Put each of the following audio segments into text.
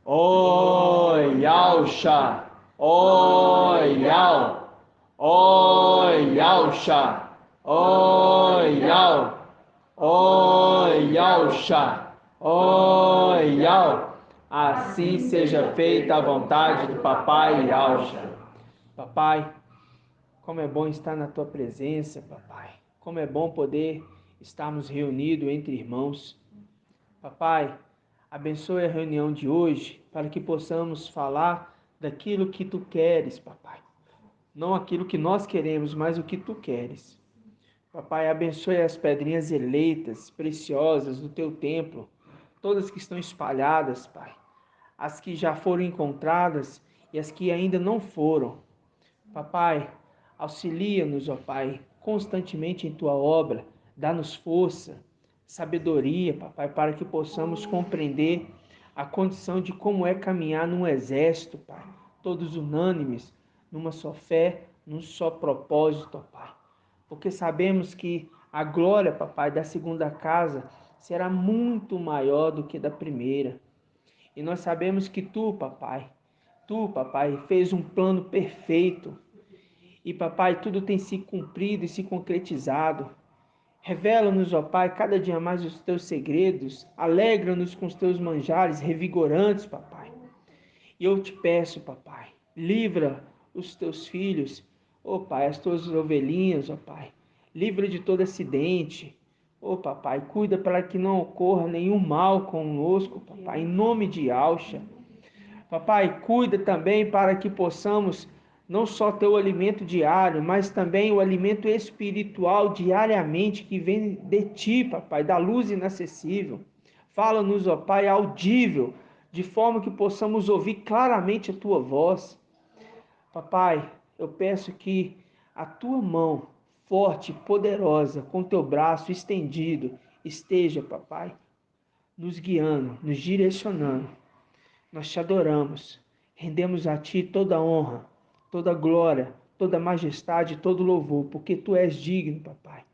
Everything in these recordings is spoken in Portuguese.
Oialcha, oial, oialcha, oial, oialcha, oial. Assim seja feita a vontade do Papai Yalcha. Papai, como é bom estar na tua presença, papai. Como é bom poder estarmos reunidos entre irmãos. Papai, abençoe a reunião de hoje para que possamos falar daquilo que tu queres, papai. Não aquilo que nós queremos, mas o que tu queres. Papai, abençoe as pedrinhas eleitas, preciosas do teu templo, todas que estão espalhadas, pai. As que já foram encontradas e as que ainda não foram. Papai, auxilia-nos, ó Pai, constantemente em tua obra, dá-nos força, sabedoria, papai, para que possamos compreender a condição de como é caminhar num exército, Pai, todos unânimes, numa só fé, num só propósito, ó Pai. Porque sabemos que a glória, papai, da segunda casa será muito maior do que da primeira. E nós sabemos que tu, papai, fez um plano perfeito. E, papai, tudo tem se cumprido e se concretizado. Revela-nos, ó Pai, cada dia mais os teus segredos. Alegra-nos com os teus manjares revigorantes, papai. E eu te peço, papai, livra os teus filhos, ó Pai, as tuas ovelhinhas, ó Pai. Livra de todo acidente. Ó papai, cuida para que não ocorra nenhum mal conosco, papai, em nome de Alcha. Papai, cuida também para que possamos não só ter o alimento diário, mas também o alimento espiritual diariamente que vem de ti, papai, da luz inacessível. Fala-nos, ó Pai, audível, de forma que possamos ouvir claramente a tua voz. Papai, eu peço que a tua mão forte e poderosa, com teu braço estendido, esteja, papai, nos guiando, nos direcionando. Nós te adoramos, rendemos a ti toda honra, toda glória, toda majestade, todo louvor, porque tu és digno, papai.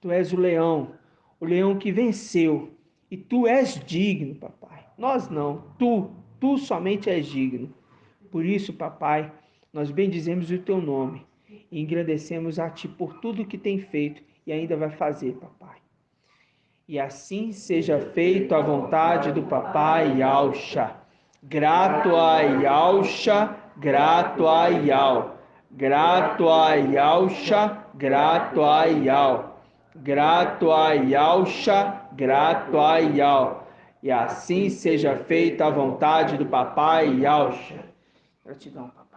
Tu és o leão que venceu, e tu és digno, papai. Nós não, tu somente és digno. Por isso, papai, nós bendizemos o teu nome e engrandecemos a ti por tudo que tem feito e ainda vai fazer, papai. E assim seja feito a vontade do papai Yalcha. Grato a Yalcha, grato a Yal. Grato a Yalcha, grato a Yal. Grato a Yalcha, grato a Yal. E assim seja feita a vontade do papai Yalcha. Gratidão, papai.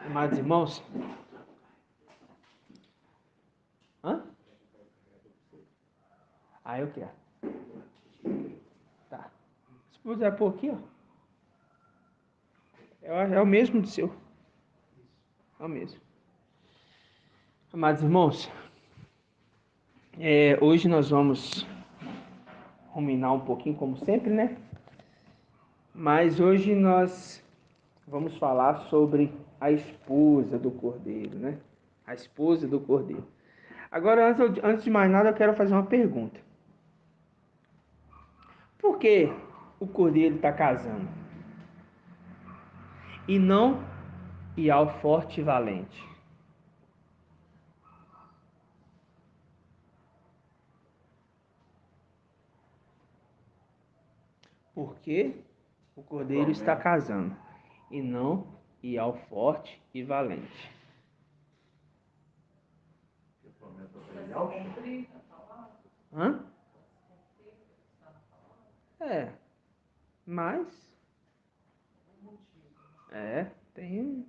Amados irmãos, eu quero. Tá. Se puder pôr aqui, ó. É o mesmo do seu. É o mesmo. Amados irmãos, hoje nós vamos ruminar um pouquinho, como sempre, né? Mas hoje nós vamos falar sobre a esposa do Cordeiro, né? A esposa do Cordeiro. Agora, antes de mais nada, eu quero fazer uma pergunta. Por que o Cordeiro está casando? E não e ao forte e valente? Porque o Cordeiro está casando e não e ao forte e valente. Hã? Mas tem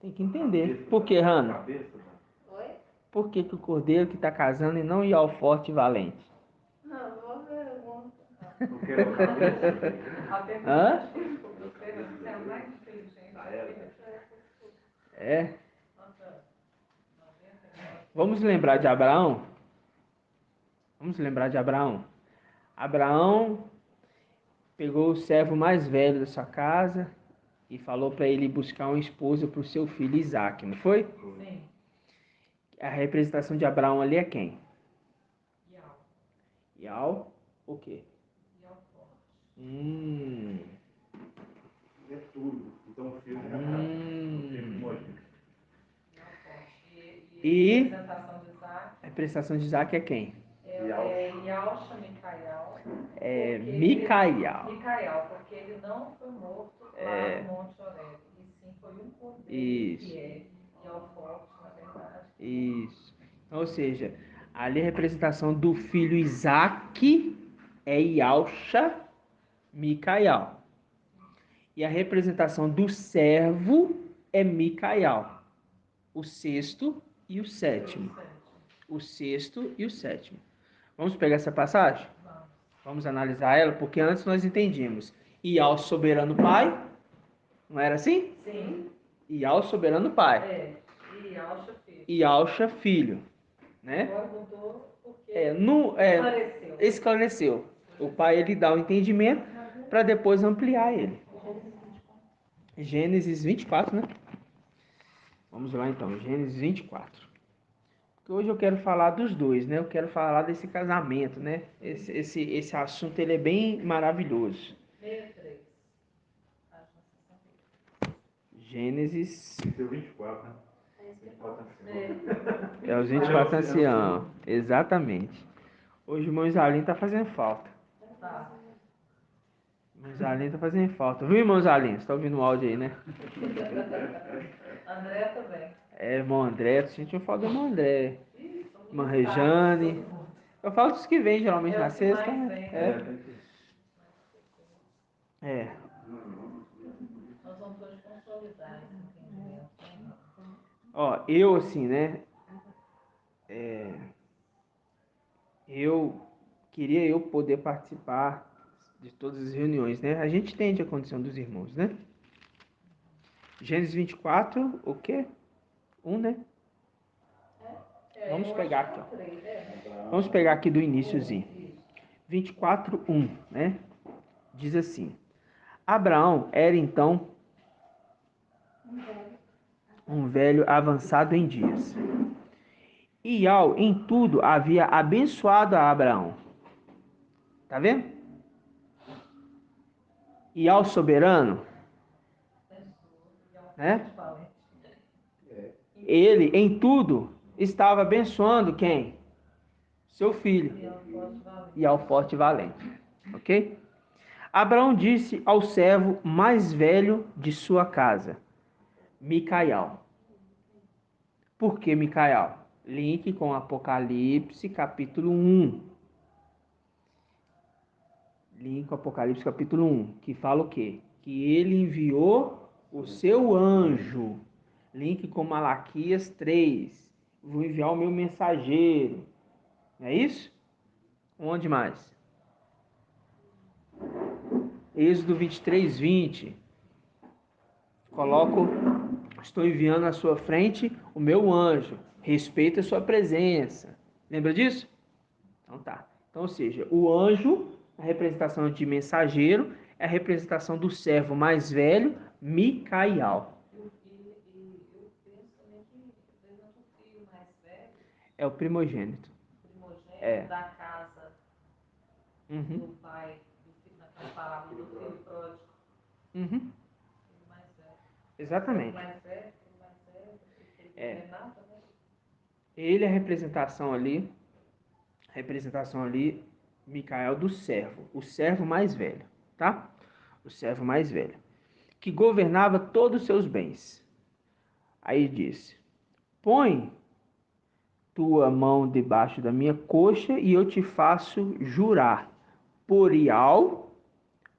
que entender. Por que, Hanna? Por que o Cordeiro que está casando e não ir ao forte e valente? Não, boa pergunta. Hã? Vamos lembrar de Abraão? Vamos lembrar de Abraão? Abraão pegou o servo mais velho da sua casa e falou para ele buscar uma esposa para o seu filho Isaque, não foi? Sim. A representação de Abraão ali é quem? Yal, o quê? Yal forte. É tudo. Então o filho já Yal forte. E A representação de Isaac. a representação de Isaac é quem? Yalcha Micael. É Micael. Micael, porque ele não foi morto lá no Monte Horebe, e sim foi um cordeiro que é Yal forte, na verdade. Isso. Então, ou seja, ali a representação do filho Isaac é Yalcha Micael. E a representação do servo é Micael. O sexto e o sétimo. O sexto e o sétimo. Vamos pegar essa passagem? Vamos analisar ela, porque antes nós entendíamos. Ial soberano pai. Não era assim? Sim. Ial soberano pai. E Yalcha filho. Yalcha filho. Né? Agora mudou porque esclareceu. O pai ele dá o entendimento para depois ampliar ele. Gênesis 24, né? Vamos lá então, Gênesis 24. Porque hoje eu quero falar dos dois, né? Eu quero falar desse casamento, né? Esse assunto ele é bem maravilhoso. 63. Gênesis. Deu 24, né? 24 É os 24 anciãos. Exatamente. Hoje o irmão Isalim tá fazendo falta. Tá. Irmão Isalim tá fazendo falta. Viu, irmão Isalim? Você tá ouvindo o áudio aí, né? André também. Irmão André, sentiu falta do irmão André. Irmã Rejane. Eu falo dos que vêm geralmente na sexta, né? Nós vamos hoje consolidar esse entendimento. Ó, eu assim, né? Eu queria eu poder participar de todas as reuniões, né? A gente entende a condição dos irmãos, né? Gênesis 24, o quê? 1, né? Vamos pegar aqui, ó. Vamos pegar aqui do iníciozinho. 24, 1, né? Diz assim: Abraão era então um velho avançado em dias. Ial em tudo havia abençoado a Abraão. Tá vendo? Ial soberano, né? Ele em tudo estava abençoando quem? Seu filho. Ial forte e valente. Ok? Abraão disse ao servo mais velho de sua casa, Micael. Por que Micael? Link com Apocalipse capítulo 1. Link com Apocalipse capítulo 1, que fala o quê? Que ele enviou o seu anjo. Link com Malaquias 3. Vou enviar o meu mensageiro. Não é isso? Onde mais? Êxodo 23, 20. Estou enviando à sua frente o meu anjo. Respeita a sua presença. Lembra disso? Então tá. Então, ou seja, o anjo, a representação de mensageiro, é a representação do servo mais velho, Micael. Eu penso também que representa o filho mais velho. É o primogênito. Da casa do pai, naquela parábola do filho pródigo. Filho mais velho. Exatamente. Mais velho, ele nada, né? Ele é a representação ali, Micael do servo, o servo mais velho, tá? O servo mais velho, que governava todos os seus bens. Aí disse: põe tua mão debaixo da minha coxa e eu te faço jurar por Ial,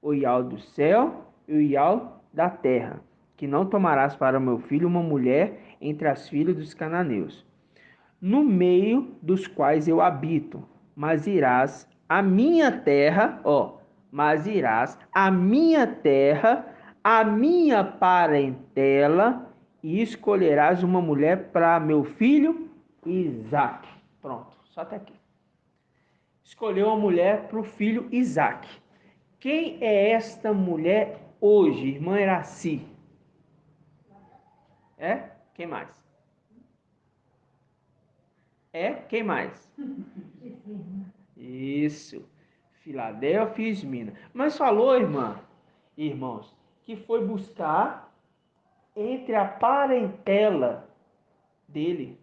o Ial do céu e o Ial da terra, que não tomarás para meu filho uma mulher entre as filhas dos cananeus, no meio dos quais eu habito, mas irás à minha terra, a minha parentela, e escolherás uma mulher para meu filho Isaac. Pronto, só até aqui. Escolheu uma mulher para o filho Isaac. Quem é esta mulher hoje, irmã Iraci? Quem mais? Quem mais? Isso. Filadélfia e Esmina. Mas falou, irmãos, que foi buscar entre a parentela dele.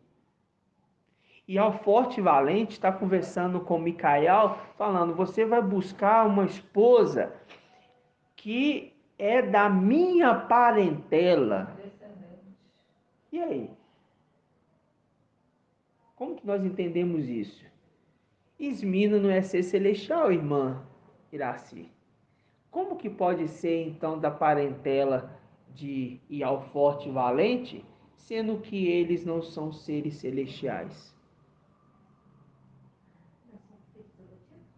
E ao forte e valente está conversando com Micael, falando, você vai buscar uma esposa que é da minha parentela. E aí? Como que nós entendemos isso? Esmina não é ser celestial, irmã Iraci. Como que pode ser, então, da parentela de Ialforte e Valente, sendo que eles não são seres celestiais?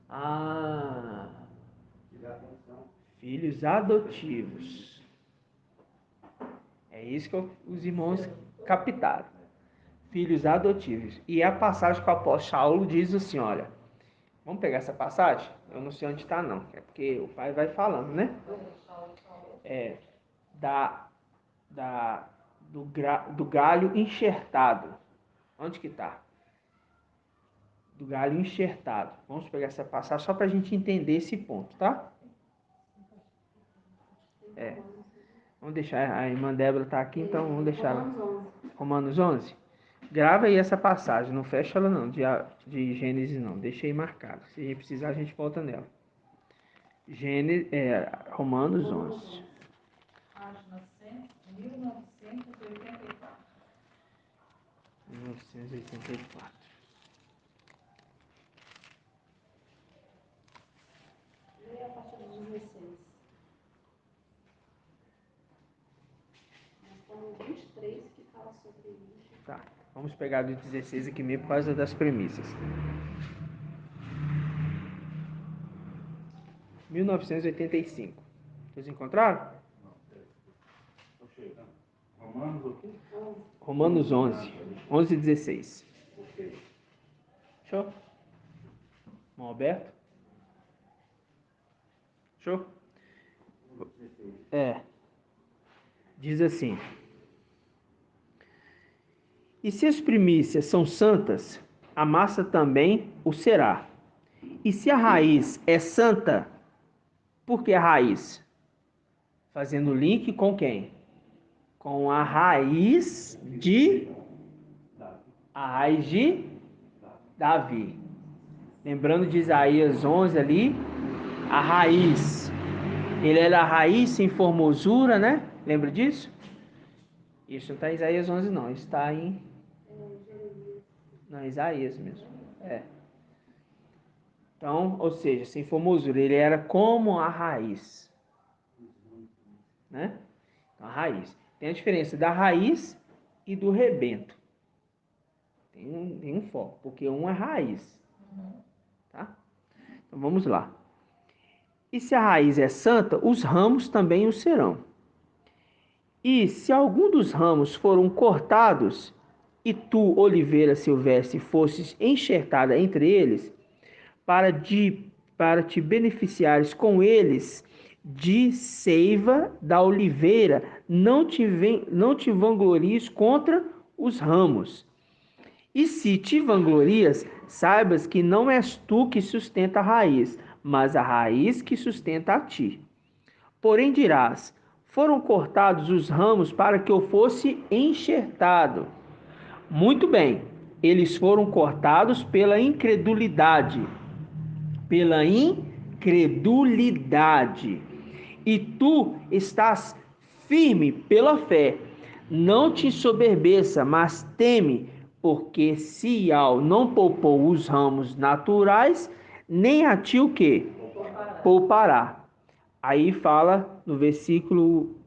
Ah, filhos adotivos. É isso que os irmãos captaram. Filhos adotivos. E a passagem que o apóstolo Saulo diz assim, olha, vamos pegar essa passagem? Eu não sei onde está não, é porque o pai vai falando, né? Do galho enxertado. Onde que está? Do galho enxertado. Vamos pegar essa passagem só para a gente entender esse ponto, tá? Vamos deixar, a irmã Débora está aqui, então vamos deixar ela. Romanos 11. Grava aí essa passagem, não fecha ela não, de Gênesis não, deixa aí marcado. Se a gente precisar, a gente volta nela. Romanos 11. Página 1984. 1984. Leia a partir do 16. Nós estamos no 23 que fala sobre isso. Tá, vamos pegar do 16 aqui mesmo por causa das premissas. 1985. Vocês encontraram? Romanos o quê? Romanos 11. 11 e 16. Show? Irmão Alberto? Show? Diz assim. E se as primícias são santas, a massa também o será. E se a raiz é santa, por que a raiz? Fazendo link com quem? Com a raiz de Davi. Lembrando de Isaías 11 ali, a raiz. Ele era a raiz sem formosura, né? Lembra disso? Isso não está em Isaías 11 não, isso está em... Não, Isaías mesmo. Então, ou seja, sem formosura, ele era como a raiz. Né? Então, a raiz. Tem a diferença da raiz e do rebento. Tem um foco, porque um é raiz. Tá? Então, vamos lá. E se a raiz é santa, os ramos também o serão. E se algum dos ramos foram cortados, e tu, oliveira silvestre, fosses enxertada entre eles, para te beneficiares com eles de seiva da oliveira, não te vanglories contra os ramos. E se te vanglorias, saibas que não és tu que sustenta a raiz, mas a raiz que sustenta a ti. Porém dirás, foram cortados os ramos para que eu fosse enxertado. Muito bem, eles foram cortados pela incredulidade. Pela incredulidade. E tu estás firme pela fé. Não te ensoberbeça, mas teme, porque Sial não poupou os ramos naturais, nem a ti o quê? Poupará. Aí fala no versículo...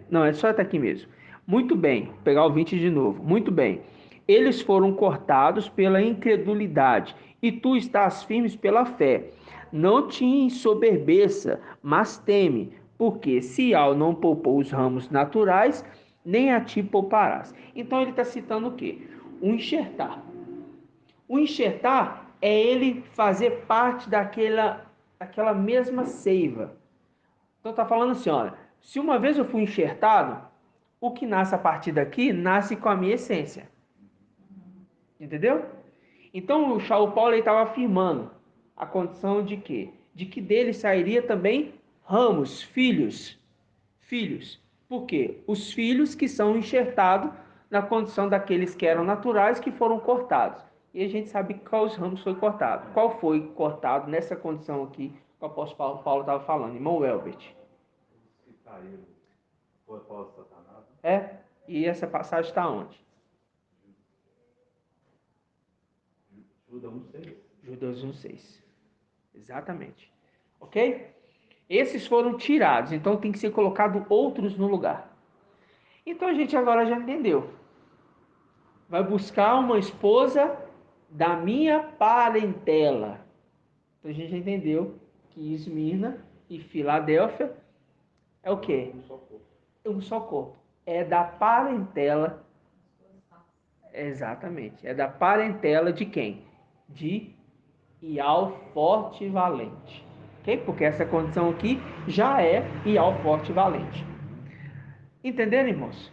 Não, é só até aqui mesmo. Muito bem, vou pegar o 20 de novo. Muito bem. Eles foram cortados pela incredulidade, e tu estás firmes pela fé. Não te ensoberbeça, mas teme, porque Sial não poupou os ramos naturais, nem a ti pouparás. Então ele está citando o quê? O enxertar. O enxertar é ele fazer parte daquela mesma seiva. Então está falando assim, olha, se uma vez eu fui enxertado, o que nasce a partir daqui, nasce com a minha essência. Entendeu? Então o Paulo estava afirmando a condição de quê? De que dele sairia também ramos, filhos. Filhos. Por quê? Os filhos que são enxertados na condição daqueles que eram naturais que foram cortados. E a gente sabe qual os ramos foi cortado. Qual foi cortado nessa condição aqui que o apóstolo Paulo estava falando? Irmão Elbert. Que caíram. Foi após Satanás. É? E essa passagem está onde? Judas 1,6. Judas 1,6. Exatamente. Ok? Esses foram tirados, então tem que ser colocado outros no lugar. Então a gente agora já entendeu. Vai buscar uma esposa da minha parentela. Então a gente já entendeu que Esmirna e Filadélfia é o quê? Um só corpo. Um só corpo. É da parentela. Exatamente. É da parentela de quem? De Ial Forte Valente. Ok? Porque essa condição aqui já é Ial Forte Valente. Entenderam, irmãos?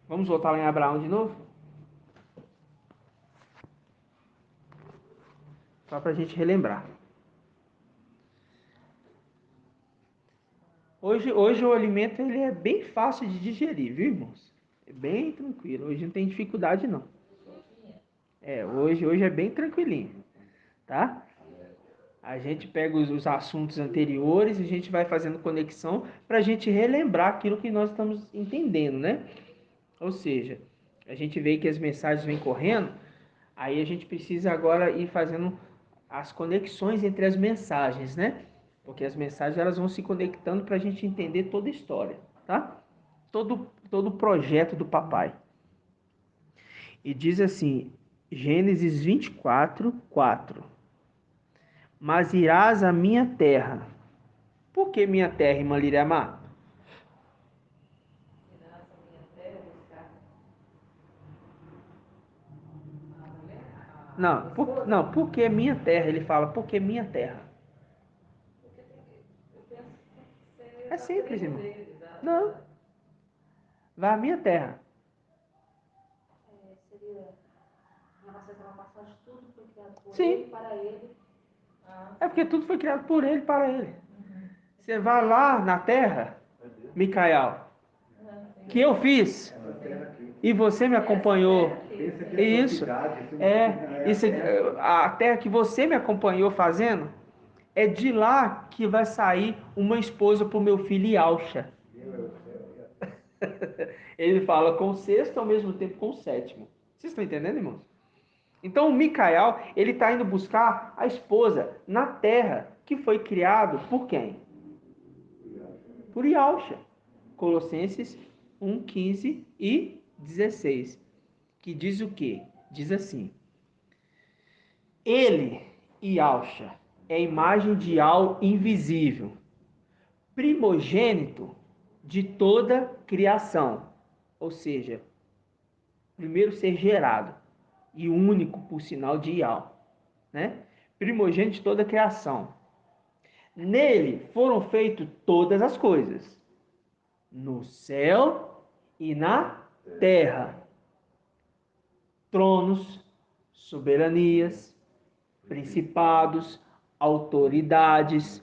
Vamos voltar lá em Abraão de novo? Só para a gente relembrar. Hoje o alimento ele é bem fácil de digerir, viu, irmãos? É bem tranquilo. Hoje não tem dificuldade, não. Hoje é bem tranquilinho, tá? A gente pega os assuntos anteriores e a gente vai fazendo conexão para a gente relembrar aquilo que nós estamos entendendo, né? Ou seja, a gente vê que as mensagens vêm correndo, aí a gente precisa agora ir fazendo as conexões entre as mensagens, né? Porque as mensagens elas vão se conectando para a gente entender toda a história, tá? Todo o projeto do papai. E diz assim, Gênesis 24, 4. Mas irás à minha terra. Por que minha terra, irmã Liriamar? Irás à minha terra buscar a mulher? Não, por que minha terra? Ele fala, por que minha terra? Porque eu penso que seria É da simples, tribo irmão. dele, Não. Vai à minha terra. Seria em relação àquela passagem, tudo foi criado por Sim. ele, para ele. É porque tudo foi criado por ele, para ele. Você vai lá na terra, Micael, que eu fiz, e você me acompanhou. Isso. A terra que você me acompanhou fazendo, é de lá que vai sair uma esposa para o meu filho Ialcha. Ele fala com o sexto ao mesmo tempo com o sétimo. Vocês estão entendendo, irmãos? Então o Micael, ele está indo buscar a esposa na terra que foi criado por quem? Por Ialcha. Colossenses 1, 15 e 16. Que diz o quê? Diz assim. Ele, Ialcha, é a imagem de algo invisível, primogênito de toda criação. Ou seja, primeiro ser gerado e único por sinal de Ial, né? Primogênito de toda a criação. Nele foram feitas todas as coisas, no céu e na terra. Tronos, soberanias, principados, autoridades,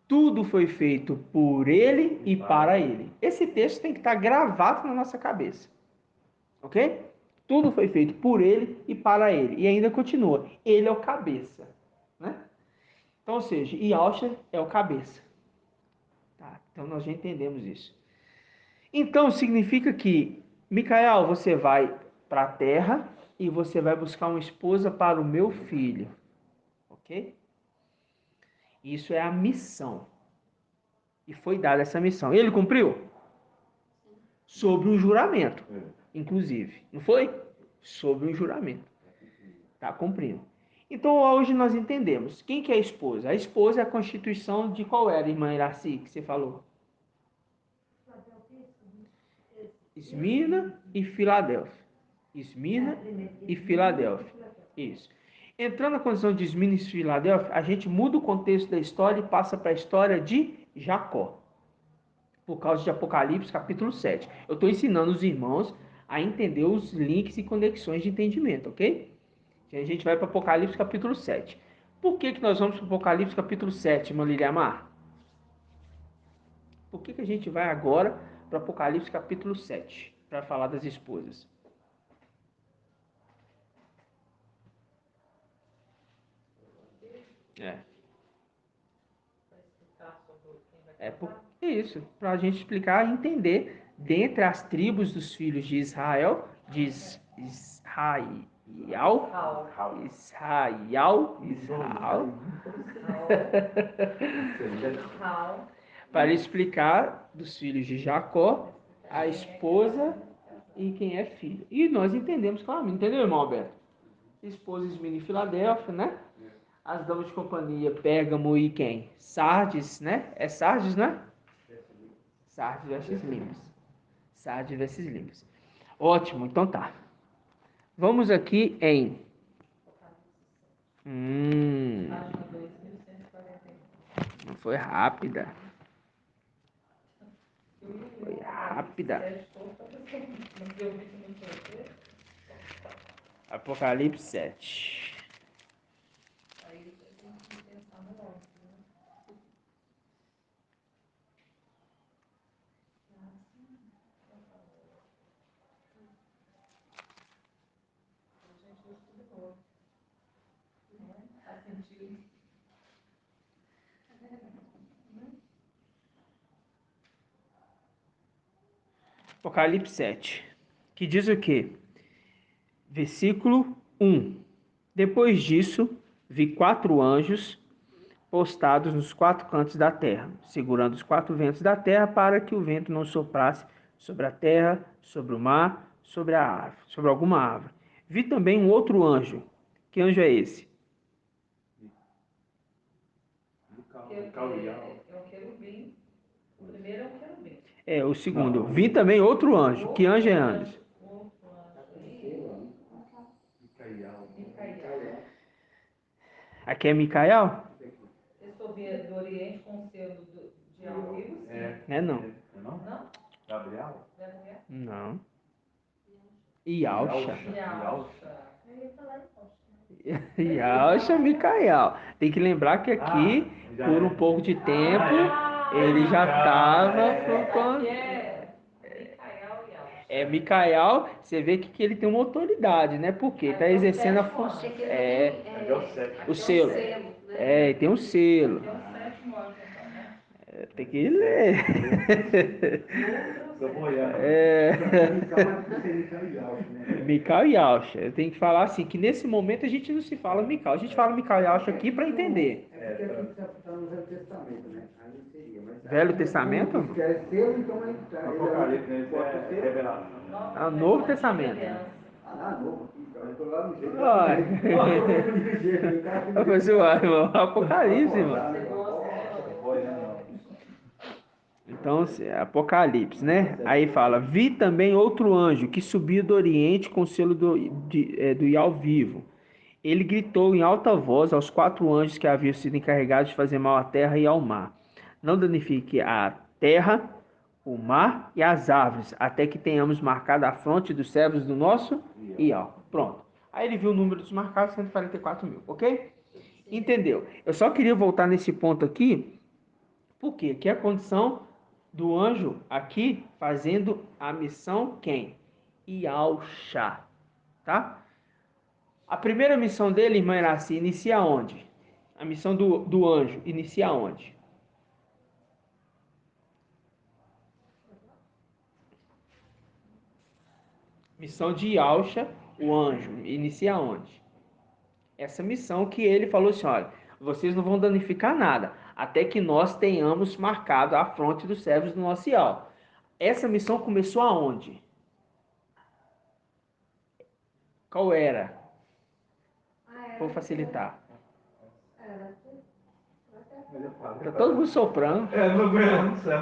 tudo foi feito por ele e para ele. Esse texto tem que estar gravado na nossa cabeça. Ok? Tudo foi feito por ele e para ele. E ainda continua. Ele é o cabeça. Né? Então, ou seja, Ialcha é o cabeça. Tá? Então, nós já entendemos isso. Então, significa que, Micael, você vai para a terra e você vai buscar uma esposa para o meu filho. Ok? Isso é a missão. E foi dada essa missão. Ele cumpriu? Sobre um juramento. Inclusive. Não foi? Sobre um juramento. Está cumprindo. Então hoje nós entendemos. Quem que é a esposa? A esposa é a constituição de qual era, irmã Iraci, que você falou? Esmirna e Filadélfia. Esmirna e Filadélfia. Isso. Entrando na condição de Esmirna e Filadélfia, a gente muda o contexto da história e passa para a história de Jacó. Por causa de Apocalipse, capítulo 7. Eu estou ensinando os irmãos a entender os links e conexões de entendimento, ok? A gente vai para Apocalipse capítulo 7. Por que nós vamos para Apocalipse capítulo 7, irmã Liliamar? Por que a gente vai agora para Apocalipse capítulo 7, para falar das esposas? É isso, para a gente explicar e entender dentre as tribos dos filhos de Israel, Israel, para explicar dos filhos de Jacó, a esposa e quem é filho. E nós entendemos claramente, entendeu, irmão Alberto? Esposa Esmina e Filadélfia, né? As damas de companhia, Pérgamo e quem? Sardes, né? É Sardes, né? Sardes versus Limbas. Sardes versus Limbas. Ótimo, então tá. Vamos aqui em... Foi rápida. Foi rápida. Apocalipse 7. Apocalipse 7, que diz o quê? Versículo 1. Depois disso, vi 4 anjos postados nos 4 cantos da terra, segurando os 4 ventos da terra para que o vento não soprasse sobre a terra, sobre o mar, sobre a árvore, sobre alguma árvore. Vi também um outro anjo. Que anjo é esse? É o querubim. O primeiro é o querubim. É, o segundo. Vi também outro anjo. Que anjo é anjo? Aqui é Micael? Esse do Oriente com o selo de ao vivo, sim. É não. Não? Gabriel? Não. Yalcha. Yalcha Micael. Tem que lembrar que aqui, por um pouco de tempo, ele já estava flutuando. É, Micael, você vê que ele tem uma autoridade, né? Porque está exercendo a função. O selo. É, tem um selo. Tem um sétimo anjo, então, né? Tem que ler. Tô boiando. Micael e Yalcha. Eu tenho que falar assim, que nesse momento a gente não se fala Micael. A gente fala Micael e Yalcha aqui para entender. É porque aqui está no Velho Testamento, né? Aí seria. Mas Velho Testamento? é selo, então ele Apocalipse é revelação. Ah, Novo Testamento. Ah, novo. Eu estou lá no jeito. Mas irmão, Apocalipse, irmão. Então, Apocalipse, né? Aí fala, vi também outro anjo que subia do Oriente com o selo do Ial vivo. Ele gritou em alta voz aos 4 anjos que haviam sido encarregados de fazer mal à terra e ao mar. Não danifique a terra, o mar e as árvores, até que tenhamos marcado a fronte dos servos do nosso Ial. Pronto. Aí ele viu o número dos marcados, 144 mil, ok? Entendeu? Eu só queria voltar nesse ponto aqui, porque que é a condição do anjo aqui fazendo a missão quem? Yalcha, tá? A primeira missão dele, irmã Iraci, inicia onde? A missão do anjo inicia onde? Missão de Yalcha, o anjo, inicia onde? Essa missão que ele falou assim, olha, vocês não vão danificar nada, até que nós tenhamos marcado a fronte dos servos do nosso Ial. Essa missão começou aonde? Qual era? Vou facilitar. Tá todo mundo soprando. Não aguento, não sei.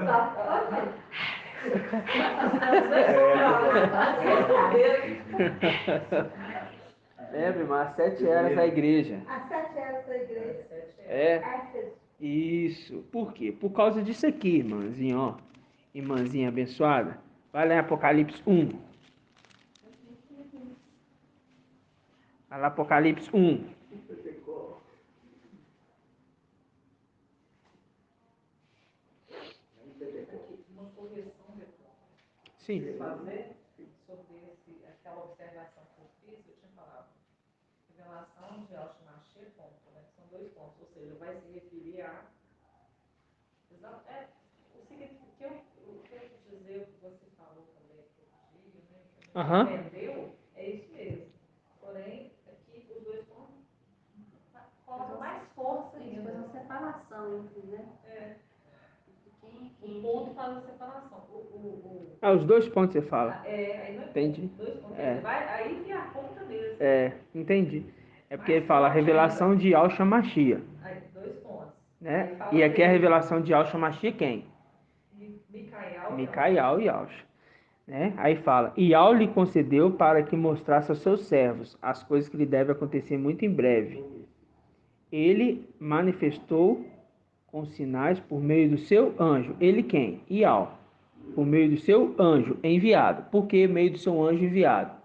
Lembra, irmã? Às 7 eras da igreja. Às 7 horas da igreja. É. Isso. Por quê? Por causa disso aqui, irmãzinha, ó. Irmãzinha abençoada. Vai lá em Apocalipse 1. Vai lá, Apocalipse 1. Uma correção depois. Sim. Fazer sobre aquela observação que eu fiz, eu tinha falado. Revelação de Alshimachia, ponto, né? São 2 pontos, ou seja, vai se referir a. O significado que eu quis dizer, o que você falou também aquele dia, né? Que Aham. entendeu, é isso mesmo. Porém, aqui os 2 pontos colocam mais força ainda. Faz uma separação entre, né? Um ponto faz a separação. Os 2 pontos você fala. Aí não é Entendi. 2 pontos. É. Aí vem a conta mesmo. Entendi. É porque ele fala a revelação de Alshamachia, Aí, 2 pontos. né? E aqui a revelação de Alshamachia quem? Micael e Alcha. Né? Aí fala, e Al lhe concedeu para que mostrasse aos seus servos as coisas que lhe devem acontecer muito em breve. Ele manifestou com sinais por meio do seu anjo. Ele quem? Ial. Por meio do seu anjo enviado. Por que meio do seu anjo enviado?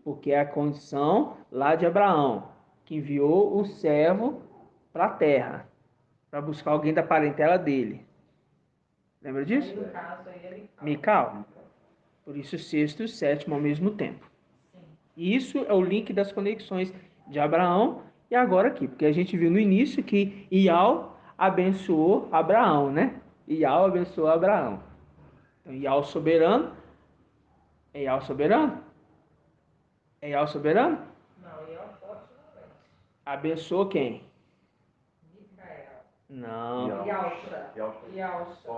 Porque é a condição lá de Abraão, que enviou o servo para a terra, para buscar alguém da parentela dele. Lembra disso? Aí, no caso, aí ele Mical. Por isso, 6º e 7º ao mesmo tempo. E isso é o link das conexões de Abraão e agora aqui. Porque a gente viu no início que Ial abençoou Abraão, né? Ial abençoou Abraão. Então, Ial soberano. É Ial soberano? É Ial soberano? Não, e é o forte não é. Abençoou quem? Micael. Não. E Alcha. E Alcha.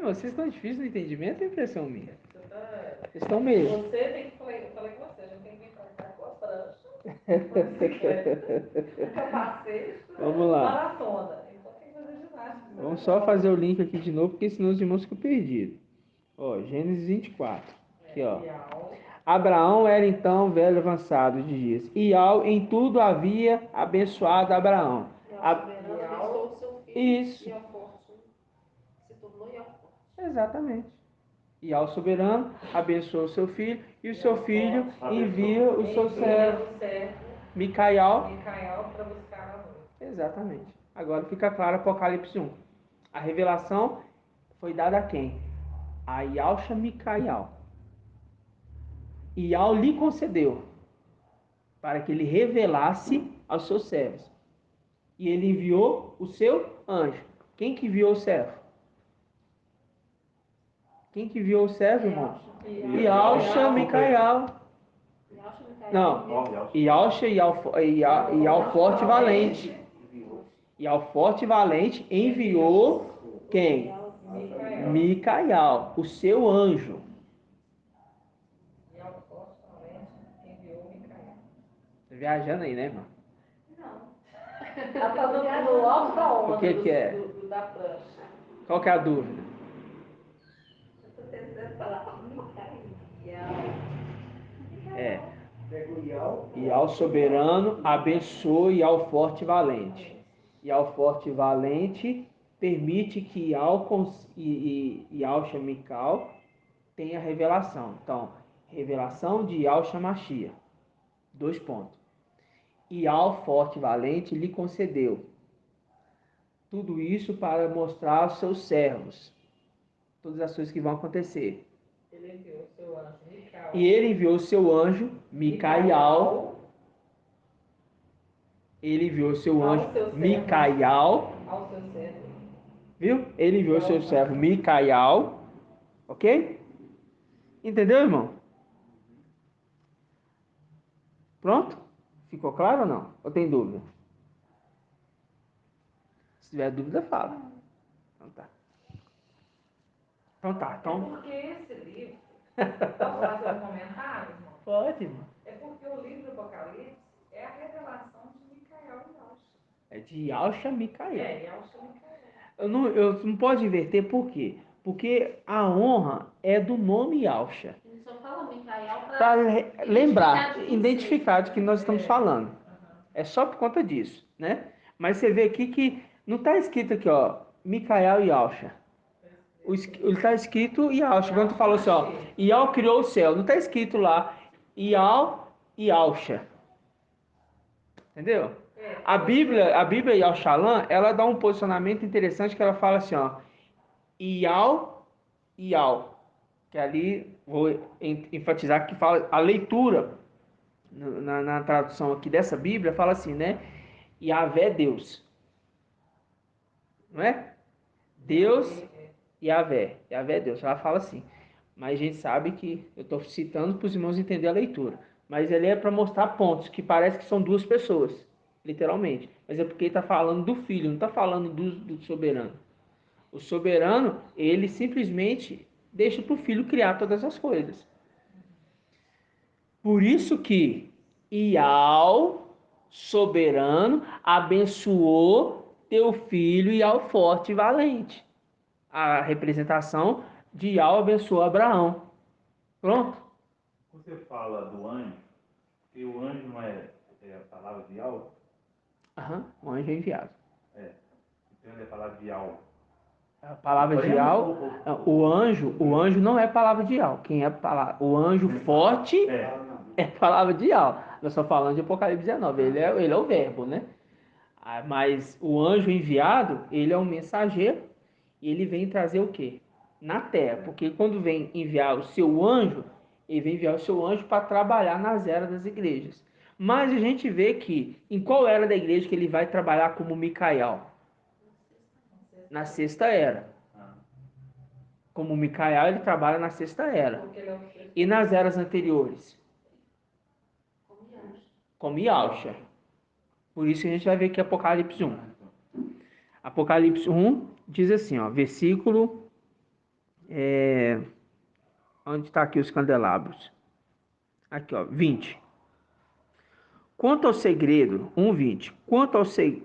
Vocês estão difíceis no entendimento, é impressão minha. Você Vocês estão meio. Você tem que falar, eu falei com você, a gente tem que vir pra cá com as pranchas, com a bicicleta, com capacete, Vamos lá. maratona. Então tem que fazer ginástica. Vamos só fazer o link aqui de novo, porque senão os irmãos ficam perdidos. Ó, Gênesis 24. Aqui, ó. Abraão era então velho avançado de dias. Ial em tudo havia abençoado Abraão. Abençoou o seu filho. Isso. E ao forte se tornou e ao forte. Exatamente. Ial soberano abençoou o seu filho e o seu filho envia o seu servo Micael para buscar a noite. Exatamente. Agora fica claro Apocalipse 1. A revelação foi dada a quem? A Yalcha Micael. Ial lhe concedeu para que ele revelasse aos seus servos. E ele enviou o seu anjo. Quem que enviou o servo? Quem que enviou o servo, irmão? Yalcha Micael. Não, Yalcha e ao forte valente. E ao forte valente enviou quem? Micael, o seu anjo. E ao forte valente enviou Micael. Tá viajando aí, né, irmão? Não. Ela tá no alto da onda. O que é? Da prancha. Qual que é a dúvida? Eu tô tentando falar Micael. E ao soberano abençoa e ao forte valente. E ao forte valente permite que Yalcha Mical tenha revelação. Então, revelação de Yalcha Machia. 2 pontos. E ao forte valente lhe concedeu. Tudo isso para mostrar aos seus servos todas as coisas que vão acontecer. Ele enviou o seu anjo Micael. E ele enviou o seu anjo Micael. Ele enviou o seu anjo Micael. Ao seu servo. Viu? Ele enviou o seu servo Micael. Ok? Entendeu, irmão? Pronto? Ficou claro ou não? Ou tem dúvida? Se tiver dúvida, fala. Então tá. Então. É porque esse livro. Posso fazer um comentário, irmão? Pode, irmão. É porque o livro do Apocalipse é a revelação de Micael e Yalcha. É de Yalcha Micael. Yalcha Micael. Eu não pode inverter, por quê? Porque a honra é do nome Yalcha. Ele só fala Micael Para lembrar, identificar de que nós estamos falando. É só por conta disso, né? Mas você vê aqui que não está escrito aqui, ó, Micael e Yalcha. Está escrito Yalcha. Quando tu falou assim, ó, Ial criou o céu. Não está escrito lá Ial e Yalcha. Entendeu? A Bíblia Yal-Shalom, ela dá um posicionamento interessante que ela fala assim, ó, Yal, Yal, que ali vou enfatizar que fala a leitura na tradução aqui dessa Bíblia fala assim, né? Yahvé é Deus, não é? Deus, Yahvé é Deus. Ela fala assim. Mas a gente sabe que eu estou citando para os irmãos entenderem a leitura. Mas ele é para mostrar pontos que parece que são duas pessoas, literalmente. Mas é porque ele está falando do filho, não está falando do soberano. O soberano, ele simplesmente deixa para o filho criar todas as coisas. Por isso que Ial, soberano, abençoou teu filho Ial forte e valente. A representação de Ial abençoou Abraão. Pronto? Você fala do anjo, que o anjo não é a palavra de algo? Aham, o anjo é enviado. Então ele é a palavra de algo. A palavra de Ial, o anjo não é palavra de Ial. Quem é palavra? O anjo forte é palavra de Ial. Nós estamos falando de Apocalipse 19. Ele é o verbo, né? Mas o anjo enviado, ele é um mensageiro e ele vem trazer o quê? Na terra. Porque quando vem enviar o seu anjo, ele vem enviar o seu anjo para trabalhar nas eras das igrejas. Mas a gente vê que em qual era da igreja que ele vai trabalhar como Micael? Na sexta era. Como Micael, ele trabalha na sexta era. E nas eras anteriores? Como Yalcha. Por isso que a gente vai ver aqui Apocalipse 1. Apocalipse 1 diz assim, ó, versículo... onde está aqui os candelabros? Aqui, ó, 20. Quanto ao segredo, 1:20. Quanto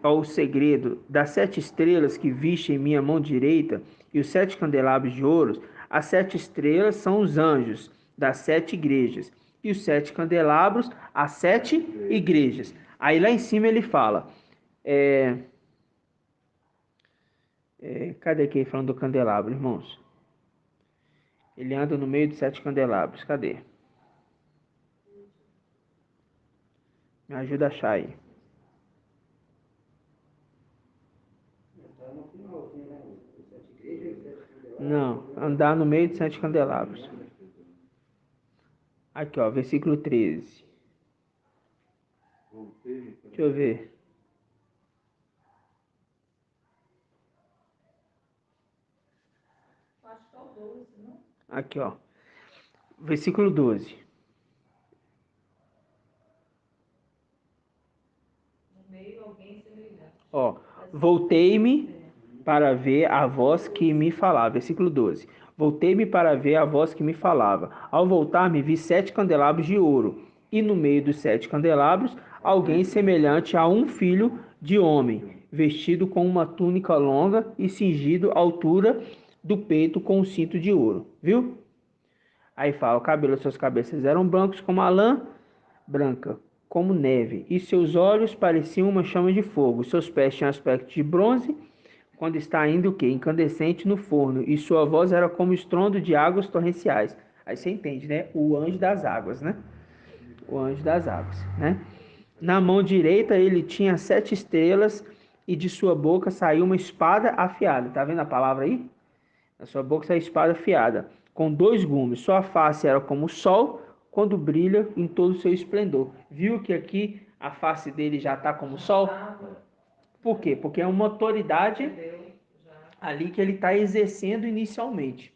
ao segredo das 7 estrelas que viste em minha mão direita e os 7 candelabros de ouro, as 7 estrelas são os anjos das 7 igrejas e os 7 candelabros, as 7 igrejas. Aí lá em cima ele fala, cadê quem falando do candelabro, irmãos? Ele anda no meio de 7 candelabros, cadê? Me ajuda a achar aí. Não, andar no meio de 7 candelabros. Aqui, ó, versículo 13. Deixa eu ver. Acho que é o 12, não? Aqui, ó. Versículo 12. No meio, alguém semelhante. Ó, voltei-me para ver a voz que me falava. Versículo 12. Voltei-me para ver a voz que me falava. Ao voltar-me, vi 7 candelabros de ouro, e no meio dos 7 candelabros, alguém semelhante a um filho de homem, vestido com uma túnica longa e cingido à altura do peito com um cinto de ouro. Viu? Aí fala, o cabelo das suas cabeças eram brancos como a lã branca, como neve, e seus olhos pareciam uma chama de fogo. Seus pés tinham aspecto de bronze, quando está ainda o quê? Incandescente no forno, e sua voz era como estrondo de águas torrenciais. Aí você entende, né? O anjo das águas, né? O anjo das águas, né? Na mão direita ele tinha 7 estrelas, e de sua boca saiu uma espada afiada. Tá vendo a palavra aí? Na sua boca saiu espada afiada, com 2 gumes. Sua face era como o sol, quando brilha em todo o seu esplendor. Viu que aqui a face dele já está como o sol? Por quê? Porque é uma autoridade ali que ele está exercendo inicialmente.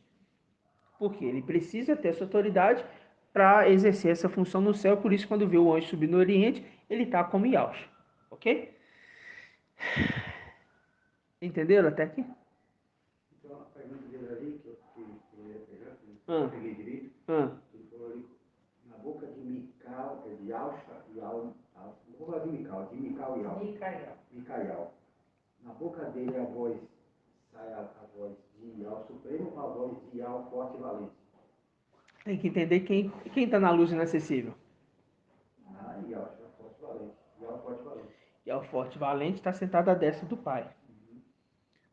Por quê? Ele precisa ter essa autoridade para exercer essa função no céu. Por isso, quando vê o anjo subir no Oriente, ele está como Yalcha. Ok? Entenderam até aqui? Então, a pergunta dele ali, que eu ia pegar, que eu Ah. peguei direito, Ah, ele falou ali, na boca de Mical, de Yalcha, Yal, não vou falar de Mical e Yal. Micael. Na boca dele a voz, sai a voz de Yal Supremo com a voz de Yal Forte e Valente. tem que entender quem está na luz inacessível. Ah, Yal Forte e Valente. Yal Forte e Valente. E é o forte valente está sentado à destra do Pai.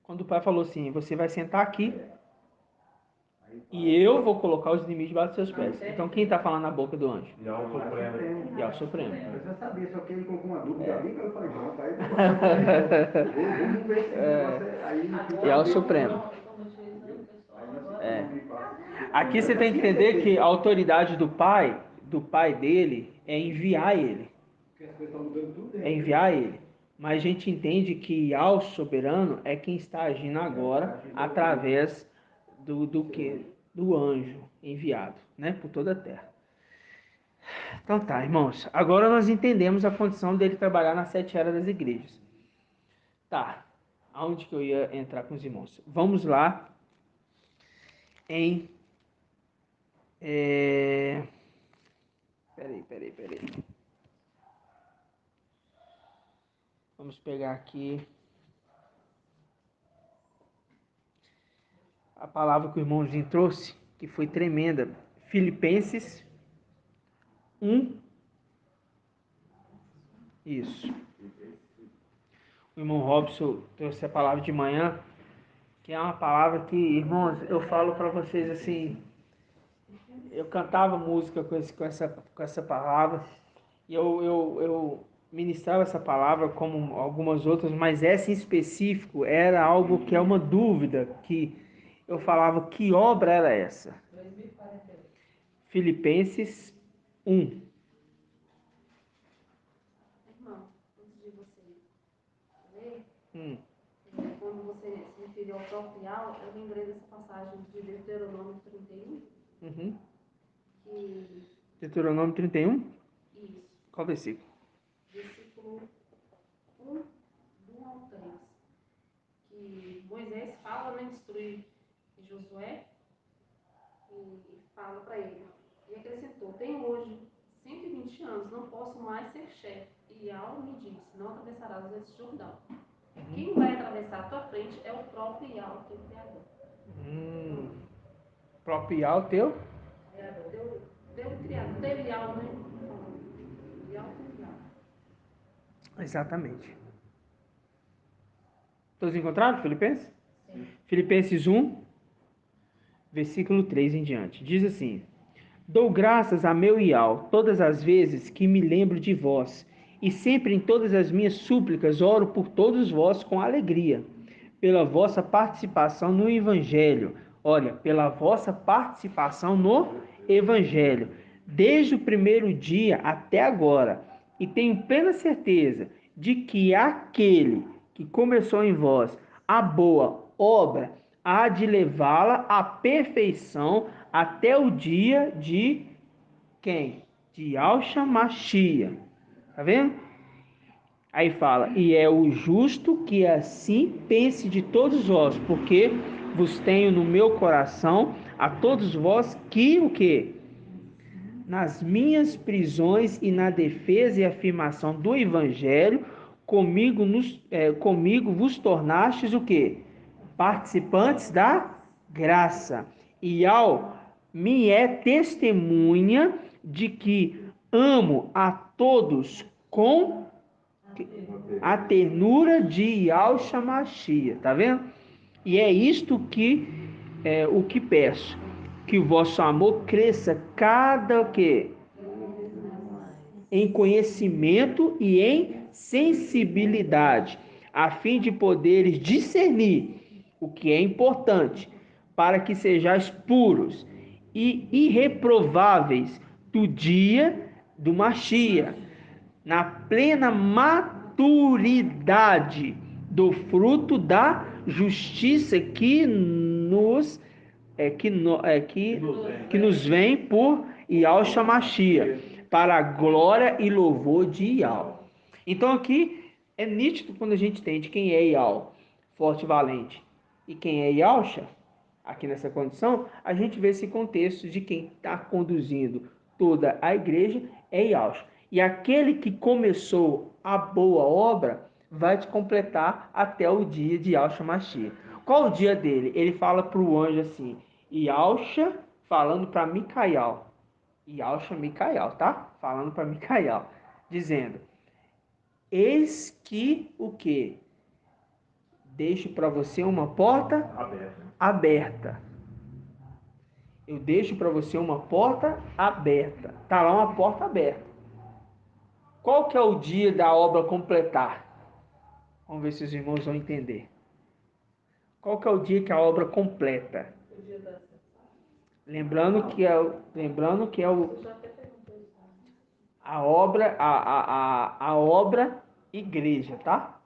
Quando o Pai falou assim, você vai sentar aqui, E eu vou colocar os limites debaixo dos seus pés. Então quem está falando na boca do anjo? E ao Supremo. E ao Supremo. Eu já sabia, só que ele colocou uma dúvida ali, que eu falei, pronto, aí vamos ver esse negócio aí. E ao Supremo. Aqui você tem que entender que a autoridade do pai dele, é enviar ele. É enviar ele. Mas a gente entende que ao soberano é quem está agindo agora através do anjo enviado, né, por toda a terra. Então tá, irmãos. Agora nós entendemos a condição dele trabalhar nas 7 eras das igrejas. Tá. Aonde que eu ia entrar com os irmãos? Vamos lá em... Peraí. Vamos pegar aqui a palavra que o irmãozinho trouxe, que foi tremenda. Filipenses 1. Isso. O irmão Robson trouxe a palavra de manhã, que é uma palavra que, irmãos, eu falo para vocês assim, eu cantava música com essa palavra, e eu ministrava essa palavra como algumas outras, mas essa em específico era algo que é uma dúvida, que eu falava, que obra era essa? Filipenses 1. Irmão, antes de você ler, quando você se referiu ao proprial, eu lembrei dessa passagem de Deuteronômio 31. Que... Deuteronômio 31? Isso. Qual versículo? Versículo 1, do ao 3. Que Moisés fala, né, instrui Josué e fala para ele. E acrescentou: tenho hoje 120 anos, não posso mais ser chefe. E Al me disse: não atravessarás esse Jordão. Quem vai atravessar a tua frente é o próprio Ial, teu Criador. Próprio Ial, teu? Teu Criador, teu Ial, né? Ial, teu Ial. Exatamente. Todos encontraram, Filipenses? Sim. Filipenses 1, versículo 3 em diante. Diz assim: dou graças a meu Ial todas as vezes que me lembro de vós, e sempre em todas as minhas súplicas oro por todos vós com alegria, pela vossa participação no Evangelho. Olha, pela vossa participação no Evangelho, desde o primeiro dia até agora, e tenho plena certeza de que aquele que começou em vós a boa obra há de levá-la à perfeição até o dia de quem? De Yahshua Mashiach. Tá vendo? Aí fala, e é o justo que assim pense de todos vós, porque vos tenho no meu coração a todos vós que o quê? Nas minhas prisões e na defesa e afirmação do Evangelho, comigo vos tornastes o quê? Participantes da graça. E ao me é testemunha de que amo a todos com a ternura de Yahshua Mashiach, tá vendo? E é isto que o que peço, que o vosso amor cresça cada que em conhecimento e em sensibilidade, a fim de poderes discernir o que é importante, para que sejais puros e irreprováveis do dia do Mashiach, na plena maturidade do fruto da justiça que nos vem por Yahshua Mashiach, para a glória e louvor de Ial. Então aqui é nítido quando a gente entende quem é Ial, forte e valente, e quem é Yahshua, aqui nessa condição, a gente vê esse contexto de quem está conduzindo toda a igreja é Yahshua. E aquele que começou a boa obra vai te completar até o dia de Yahshua Mashiach. Qual o dia dele? Ele fala para o anjo assim, Yahshua falando para Micael. Yahshua Micael, tá? Falando para Micael, dizendo: eis que o quê? Deixo para você uma porta aberta. Eu deixo para você uma porta aberta. Tá lá uma porta aberta. Qual que é o dia da obra completar? Vamos ver se os irmãos vão entender. Qual que é o dia que a obra completa? O dia da ascensão. Lembrando que é Eu já até perguntei isso. a obra igreja, tá?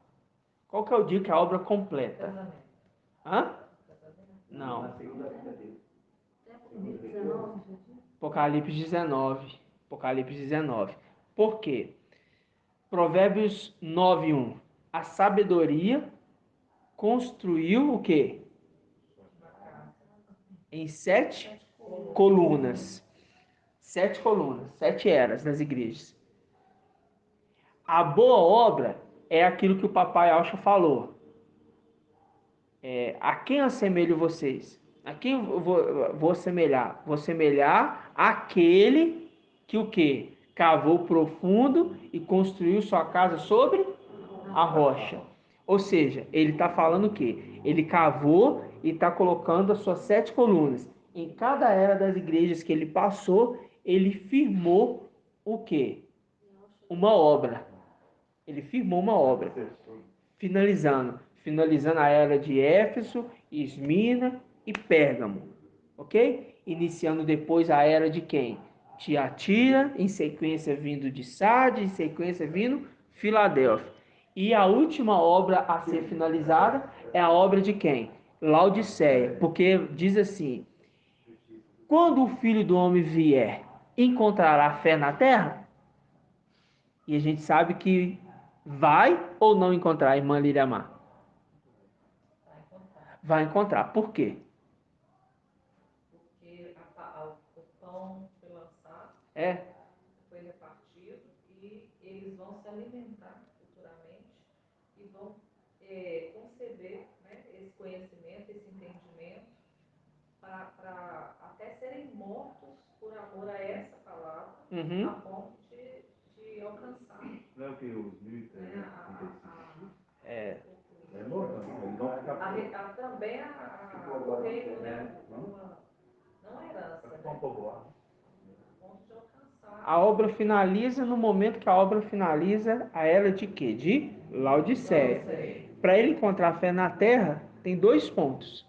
Qual que é o dia que a obra completa? Casamento. Hã? Casamento. Não. Na segunda vinda dele. Apocalipse 19. Apocalipse 19. Por quê? Provérbios 9:1. A sabedoria construiu o quê? Em 7 colunas. 7 colunas, 7 eras das igrejas. A boa obra é aquilo que o papai Alcha falou. A quem assemelho vocês? A quem eu vou assemelhar? Vou assemelhar aquele que o quê? Cavou profundo e construiu sua casa sobre a rocha. Ou seja, ele está falando o quê? Ele cavou e está colocando as suas 7 colunas. Em cada era das igrejas que ele passou, ele firmou o quê? Uma obra. Ele firmou uma obra. Finalizando a era de Éfeso, Esmirna e Pérgamo, ok? Iniciando depois a era de quem? Tiatira, em sequência vindo de Sardes, em sequência vindo Filadélfia. E a última obra a ser finalizada é a obra de quem? Laodiceia, porque diz assim: quando o Filho do Homem vier, encontrará fé na terra? E a gente sabe que vai ou não encontrar, irmã Liriamar? Vai encontrar. Vai encontrar. Por quê? Porque o pão foi lançado, É, foi repartido e eles vão se alimentar futuramente e vão conceber, né, esse conhecimento, esse entendimento para até serem mortos por amor a essa palavra, uhum, a ponto de alcançar, Não é o que os né, 1.335? é, É morto, não. Então fica também o reino, né, não a herança, fica um né, pouco lá. a ponto de alcançar. a obra finaliza no momento que a obra finaliza a era de quê? De Laodiceia. Para ele encontrar fé na terra, tem 2 pontos.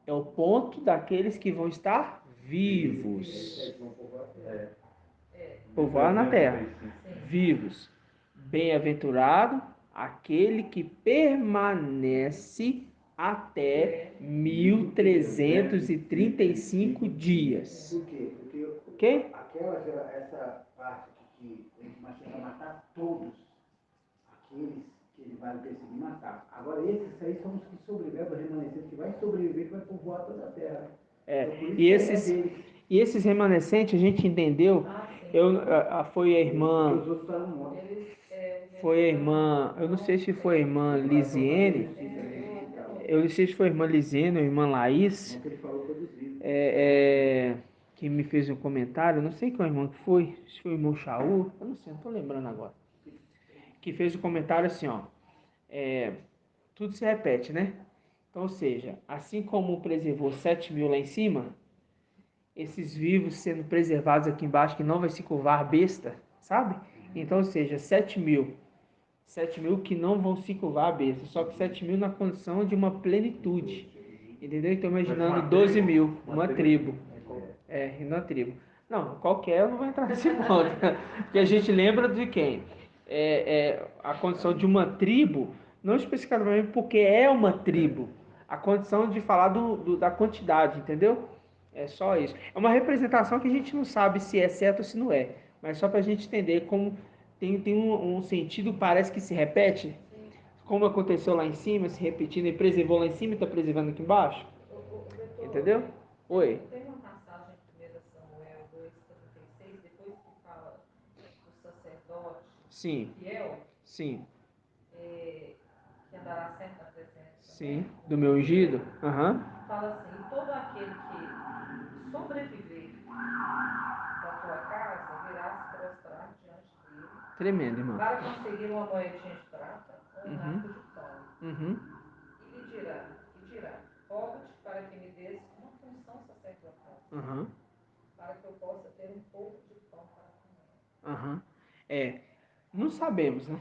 É o ponto daqueles que vão estar vivos. Povoar na terra. Vivos. Bem-aventurado aquele que permanece até 1335 dias. Por quê? Porque Ok? essa parte que o Machado vai matar todos aqueles que ele vai perseguir e matar. Agora, esses aí são os que sobrevivem, o remanescente que vai sobreviver, que vai povoar toda a terra. Então, por isso E que esses, é deles. e esses remanescentes, a gente entendeu, foi a irmã, Porque os outros estão mortos. foi a irmã, eu não sei se foi a irmã Lisiene, eu não sei se foi a irmã Lisiene ou a irmã Laís, Não que ele falou todos vivos. que me fez um comentário, não sei qual irmão que foi, se foi o irmão Shaul, eu não sei, não estou lembrando agora, que fez um comentário assim, ó, tudo se repete, né? Então, ou seja, assim como preservou 7.000 lá em cima, esses vivos sendo preservados aqui embaixo, que não vai se curvar besta, sabe? Então, ou seja, 7.000 que não vão se curvar a besta, só que 7.000 na condição de uma plenitude, entendeu? Então, imaginando 12.000, uma tribo. E na tribo. Não, qualquer não vai entrar nesse ponto, porque a gente lembra de quem? A condição de uma tribo, não especificamente porque é uma tribo, a condição de falar da quantidade, entendeu? É só isso. É uma representação que a gente não sabe se é certo ou se não é, mas só para a gente entender como tem um sentido, parece que se repete, como aconteceu lá em cima, se repetindo, e preservou lá em cima e está preservando aqui embaixo. Entendeu? Oi. Tem uma passagem em 1 Samuel 2,36, depois que fala do sacerdote Sim, fiel, sim, que andará sempre na presença, sim. né, Do meu ungido? Aham. fala assim: e todo aquele que sobreviver da tua casa virá se prostrar diante dele Tremendo, irmão. para conseguir uma moedinha de prata ou um naco de pão. Uhum. E lhe dirá, rogo-te para que me des uma função sacerdotal. Aham. para que eu possa ter um pouco de pão para comer. Aham. Não sabemos, né?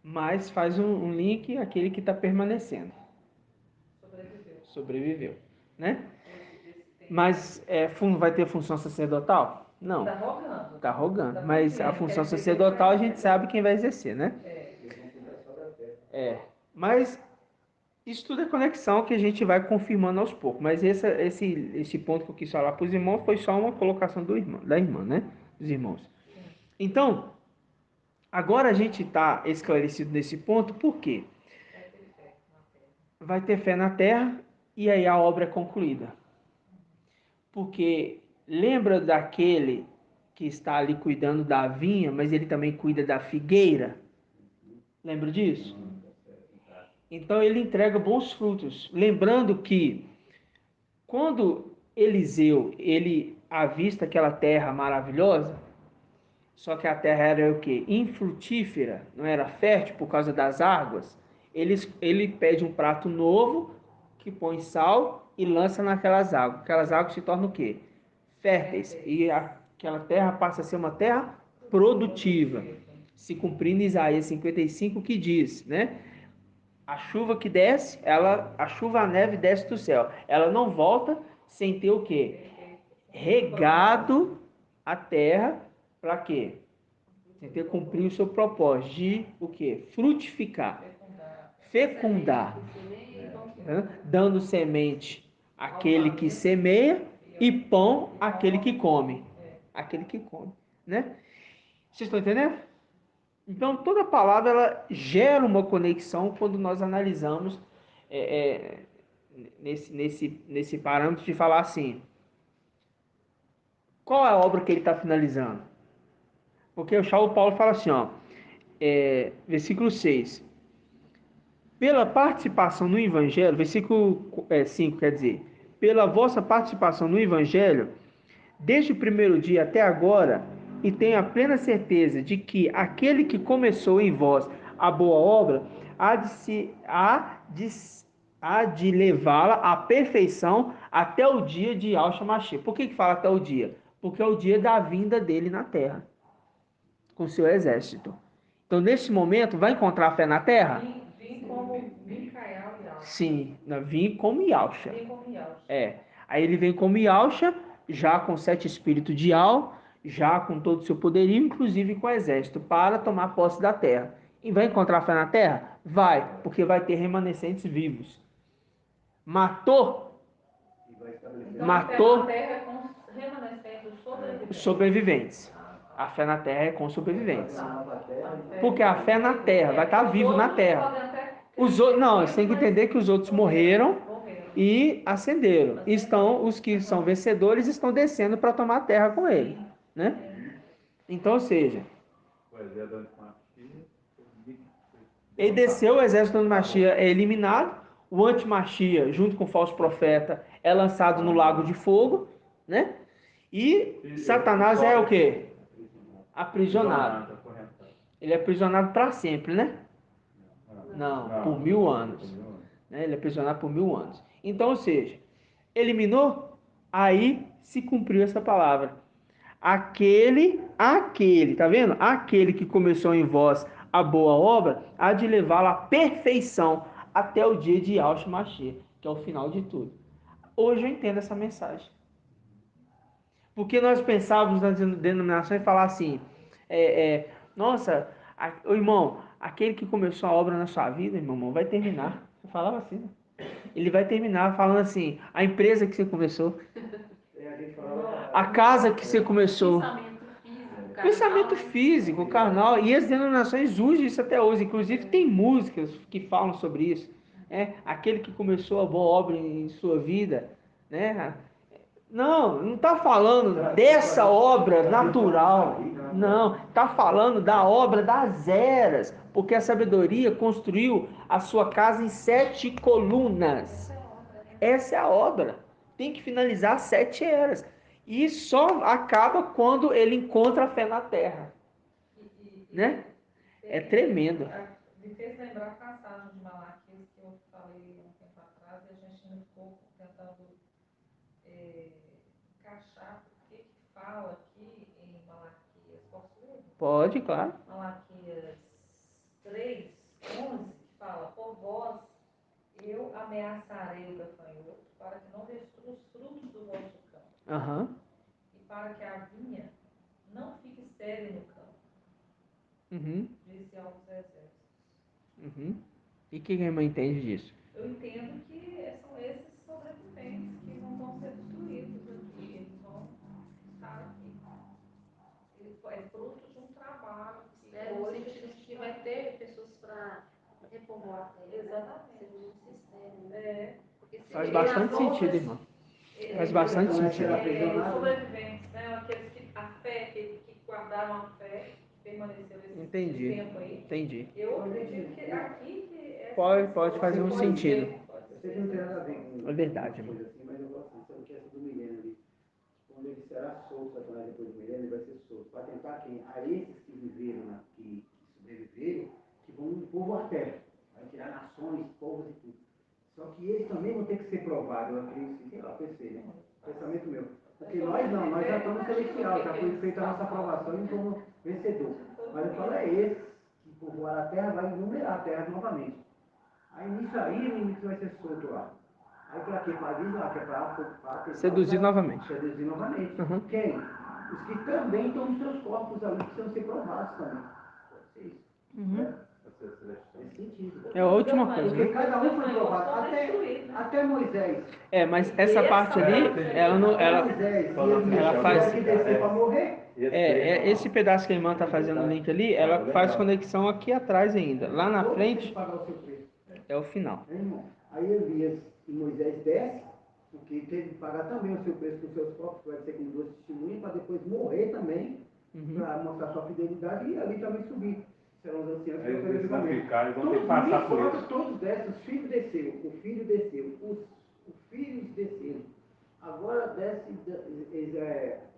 Mas faz um link aquele que está permanecendo. Sobreviveu, né? Mas vai ter função sacerdotal? Não. Está rogando. Está rogando. Mas a função sacerdotal a gente sabe quem vai exercer, né? Mas isso tudo é conexão que a gente vai confirmando aos poucos. Mas esse ponto que eu quis falar para os irmãos foi só uma colocação da irmã, né? Dos irmãos. Então, agora a gente está esclarecido nesse ponto, por quê? Vai ter fé na terra e aí a obra é concluída. Porque lembra daquele que está ali cuidando da vinha, mas ele também cuida da figueira? Lembra disso? Então ele entrega bons frutos. Lembrando que quando Eliseu ele avista aquela terra maravilhosa, só que a terra era o quê? Infrutífera, não era fértil por causa das águas. Ele pede um prato novo que põe sal e lança naquelas águas. Aquelas águas se tornam o quê? Férteis. E aquela terra passa a ser uma terra produtiva. Se cumprindo Isaías 55 que diz, né? A chuva que desce, a chuva, a neve desce do céu. Ela não volta sem ter o quê? Regado a terra para quê? Sem ter cumprir o seu propósito de o quê? Frutificar, fecundar, dando semente àquele que semeia e pão àquele que come. Aquele que come, né? Vocês estão entendendo? Então, toda palavra ela gera uma conexão quando nós analisamos nesse parâmetro de falar assim, qual é a obra que ele está finalizando? Porque o Paulo fala assim, ó, versículo 6, pela participação no Evangelho, versículo 5 quer dizer, pela vossa participação no Evangelho, desde o primeiro dia até agora, e tenho a plena certeza de que aquele que começou em vós a boa obra, há de levá-la à perfeição até o dia de Yahshua Mashiach. Por que fala até o dia? Porque é o dia da vinda dele na terra, com seu exército. Então, nesse momento, vai encontrar fé na terra? Vim como Micael e Yahshua. Sim, vim como Yahshua. Aí ele vem como Yahshua, já com 7 espíritos de Al, já com todo o seu poderio, inclusive com o exército, para tomar posse da terra. E vai encontrar fé na terra? Vai, porque vai ter remanescentes vivos. Matou? Então, Matou a terra é com remanescentes sobreviventes. A fé na terra é com sobreviventes. Porque a fé na terra vai estar vivo na terra. Os outros, não, você tem que entender que os outros morreram e ascenderam. Os que são vencedores estão descendo para tomar a terra com ele, né? Então, ou seja, ele desceu, o exército do Mashiach é eliminado, o anti-Mashiach, junto com o falso profeta, é lançado no lago de fogo, né? E Satanás é o quê? Aprisionado. Ele é aprisionado para sempre, né? Não, por 1000 anos. Ele é aprisionado por 1000 anos. Então, ou seja, eliminou, aí se cumpriu essa palavra. Aquele, tá vendo? Aquele que começou em vós a boa obra, há de levá-la à perfeição até o dia de Yahshua Mashiach, que é o final de tudo. Hoje eu entendo essa mensagem. Porque nós pensávamos nas denominações e falar assim, nossa, o irmão, aquele que começou a obra na sua vida, irmão, vai terminar. Eu falava assim, né? Ele vai terminar falando assim, a empresa que você começou, a casa que você começou, pensamento físico, carnal, e as denominações usam isso até hoje, inclusive tem músicas que falam sobre isso, aquele que começou a boa obra em sua vida, né? Não está falando dessa obra natural. Não, está falando da obra das eras. Porque a sabedoria construiu a sua casa em 7 colunas. Essa é a obra. Tem que finalizar 7 eras. E só acaba quando ele encontra a fé na terra. Né? É tremendo. Me fez lembrar a passagem de Malaquias que eu falei um tempo atrás e a gente ainda ficou tentando encaixar o que fala aqui em Malaquias. Posso ler? Pode, claro. Malaquias 3, 11, que fala: por vós eu ameaçarei o gafanhoto, para que não destrua os frutos do vosso campo, Aham. e para que a vinha não fique estéril no campo, Uhum. disse aos exércitos. Uhum. E o que a irmã entende disso? Eu entendo que são esses sobreviventes que não vão ser destruídos aqui, eles vão estar aqui. É fruto de um trabalho que No hoje sentido de que vai ter pessoas para repovoar a terra. Exatamente. Segundo o sistema. É. Porque se Faz eles bastante não- sentido, irmã. Faz É, bastante Não é sentido. será aprisionado? Os sobreviventes, né? Aqueles que a fé, que guardaram a fé, que permaneceram Entendi. esse tempo aí. Entendi. Eu acredito que aqui que essa Pode pessoa fazer um pode sentido. ser, pode Eu sei que ser. não tem nada a ver com É verdade, uma coisa assim, mas eu gosto de saber que essa do milênio ali. Quando ele será solto, Satanás, depois do milênio, ele vai ser solto. Para tentar quem? A esses que viveram, que sobreviveram, que vão povoar a terra. Vai tirar nações, povos e tudo. Só que eles também vão ter que ser provados. Eu acredito, sei lá, pensei, né? Pensamento meu. Porque nós não, nós já estamos celestial, já foi feita a nossa aprovação e como vencedor. Mas eu falo, é esses que povoaram a terra, vai numerar a terra novamente. Aí nisso aí, o inimigo vai ser solto lá. Aí para quê? Para avisar, que é para Seduzir novamente. seduzir novamente. Uhum. Quem? Os que também estão nos seus corpos ali, que precisam ser provados também. Pode ser isso. Uhum. Nesse sentido. É a última coisa, Porque né? cada um foi provado, até Moisés. É, mas essa parte ali, ela não, Moisés, ela faz- que descer para morrer. esse pedaço que a irmã está fazendo o link ali, ela faz conexão aqui atrás ainda. Lá na Todos têm que frente pagar o seu preço. é o final. Né, irmão? Aí Elias e Moisés desce, porque teve que pagar também o seu preço com seus próprios, vai ser com duas testemunhas, para depois morrer também, Uhum. para mostrar sua fidelidade e ali também subir. Serão os anciãos que Aí vão fazer o eles vão julgamento. ficar, eles vão ter que Todos, passar por ninguém isso. todos descem, os filhos desceram, o filho desceu, os filhos desceram. Agora desce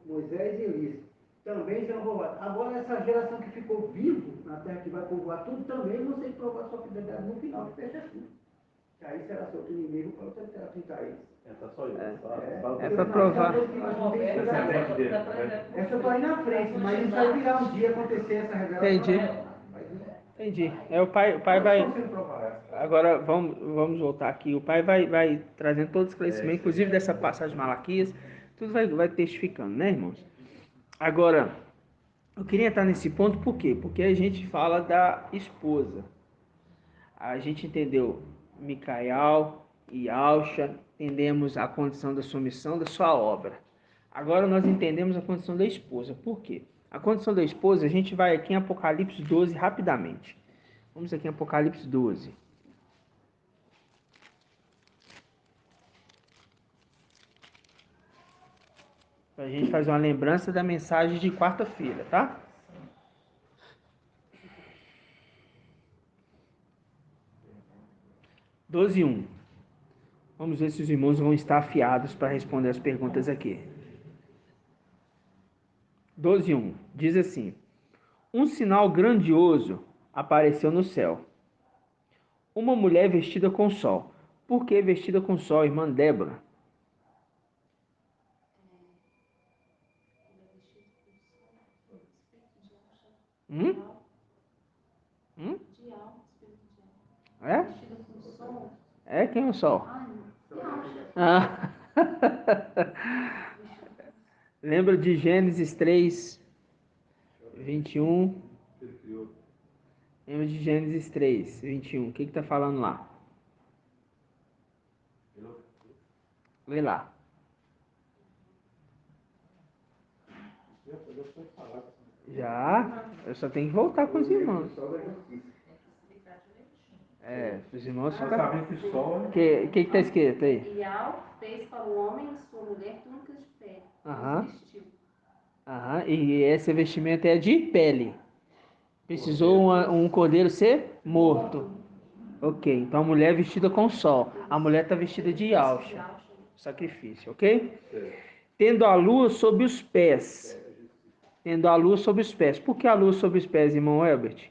Moisés e Elias. Também serão provados. Agora essa geração que ficou vivo na terra, que vai povoar tudo, também vão ser provar sua fidelidade no final, que fecha assim. Que aí será solto inimigo para você tentar eles. É só isso. É para provar. Essa eu tô aí na frente, mas isso vai virar um dia acontecer essa revelação. Entendi. Entendi. O pai vai. Estão sendo provados. Agora vamos voltar aqui. O pai vai trazendo todo o esclarecimento, inclusive dessa passagem de Malaquias. Tudo vai testificando, né, irmãos? Agora, eu queria estar nesse ponto por quê? Porque a gente fala da esposa. A gente entendeu Micael e Alcha, entendemos a condição da submissão da sua obra. Agora nós entendemos a condição da esposa. Por quê? A condição da esposa, a gente vai aqui em Apocalipse 12 rapidamente. Vamos aqui em Apocalipse 12. Para a gente fazer uma lembrança da mensagem de quarta-feira, tá? Doze 1. Vamos ver se os irmãos vão estar afiados para responder as perguntas aqui. 12 1. Diz assim: um sinal grandioso apareceu no céu. Uma mulher vestida com sol. Por que vestida com sol, irmã Débora? Hum? Hum? De alma, espírito de alma. É? Vestida com sol. É quem é o sol? Ai, que acha? Ah. Lembra de Gênesis 3, 21? Lembra de Gênesis 3, 21? O que está falando lá? Lê lá. Já? Eu só tenho que voltar com os irmãos. Os irmãos Você ficam... sabe que sol O que está escrito aí? E Al fez para o homem e sua mulher túnicas de pele. Aham. Os vestiu. Aham. E esse vestimento é de pele. Precisou um cordeiro ser morto. Ok, então a mulher vestida com sol. A mulher está vestida de alça. Sacrifício, ok? Tendo a lua sob os pés. Tendo a lua sob os pés. Por que a lua sob os pés, irmão Herbert?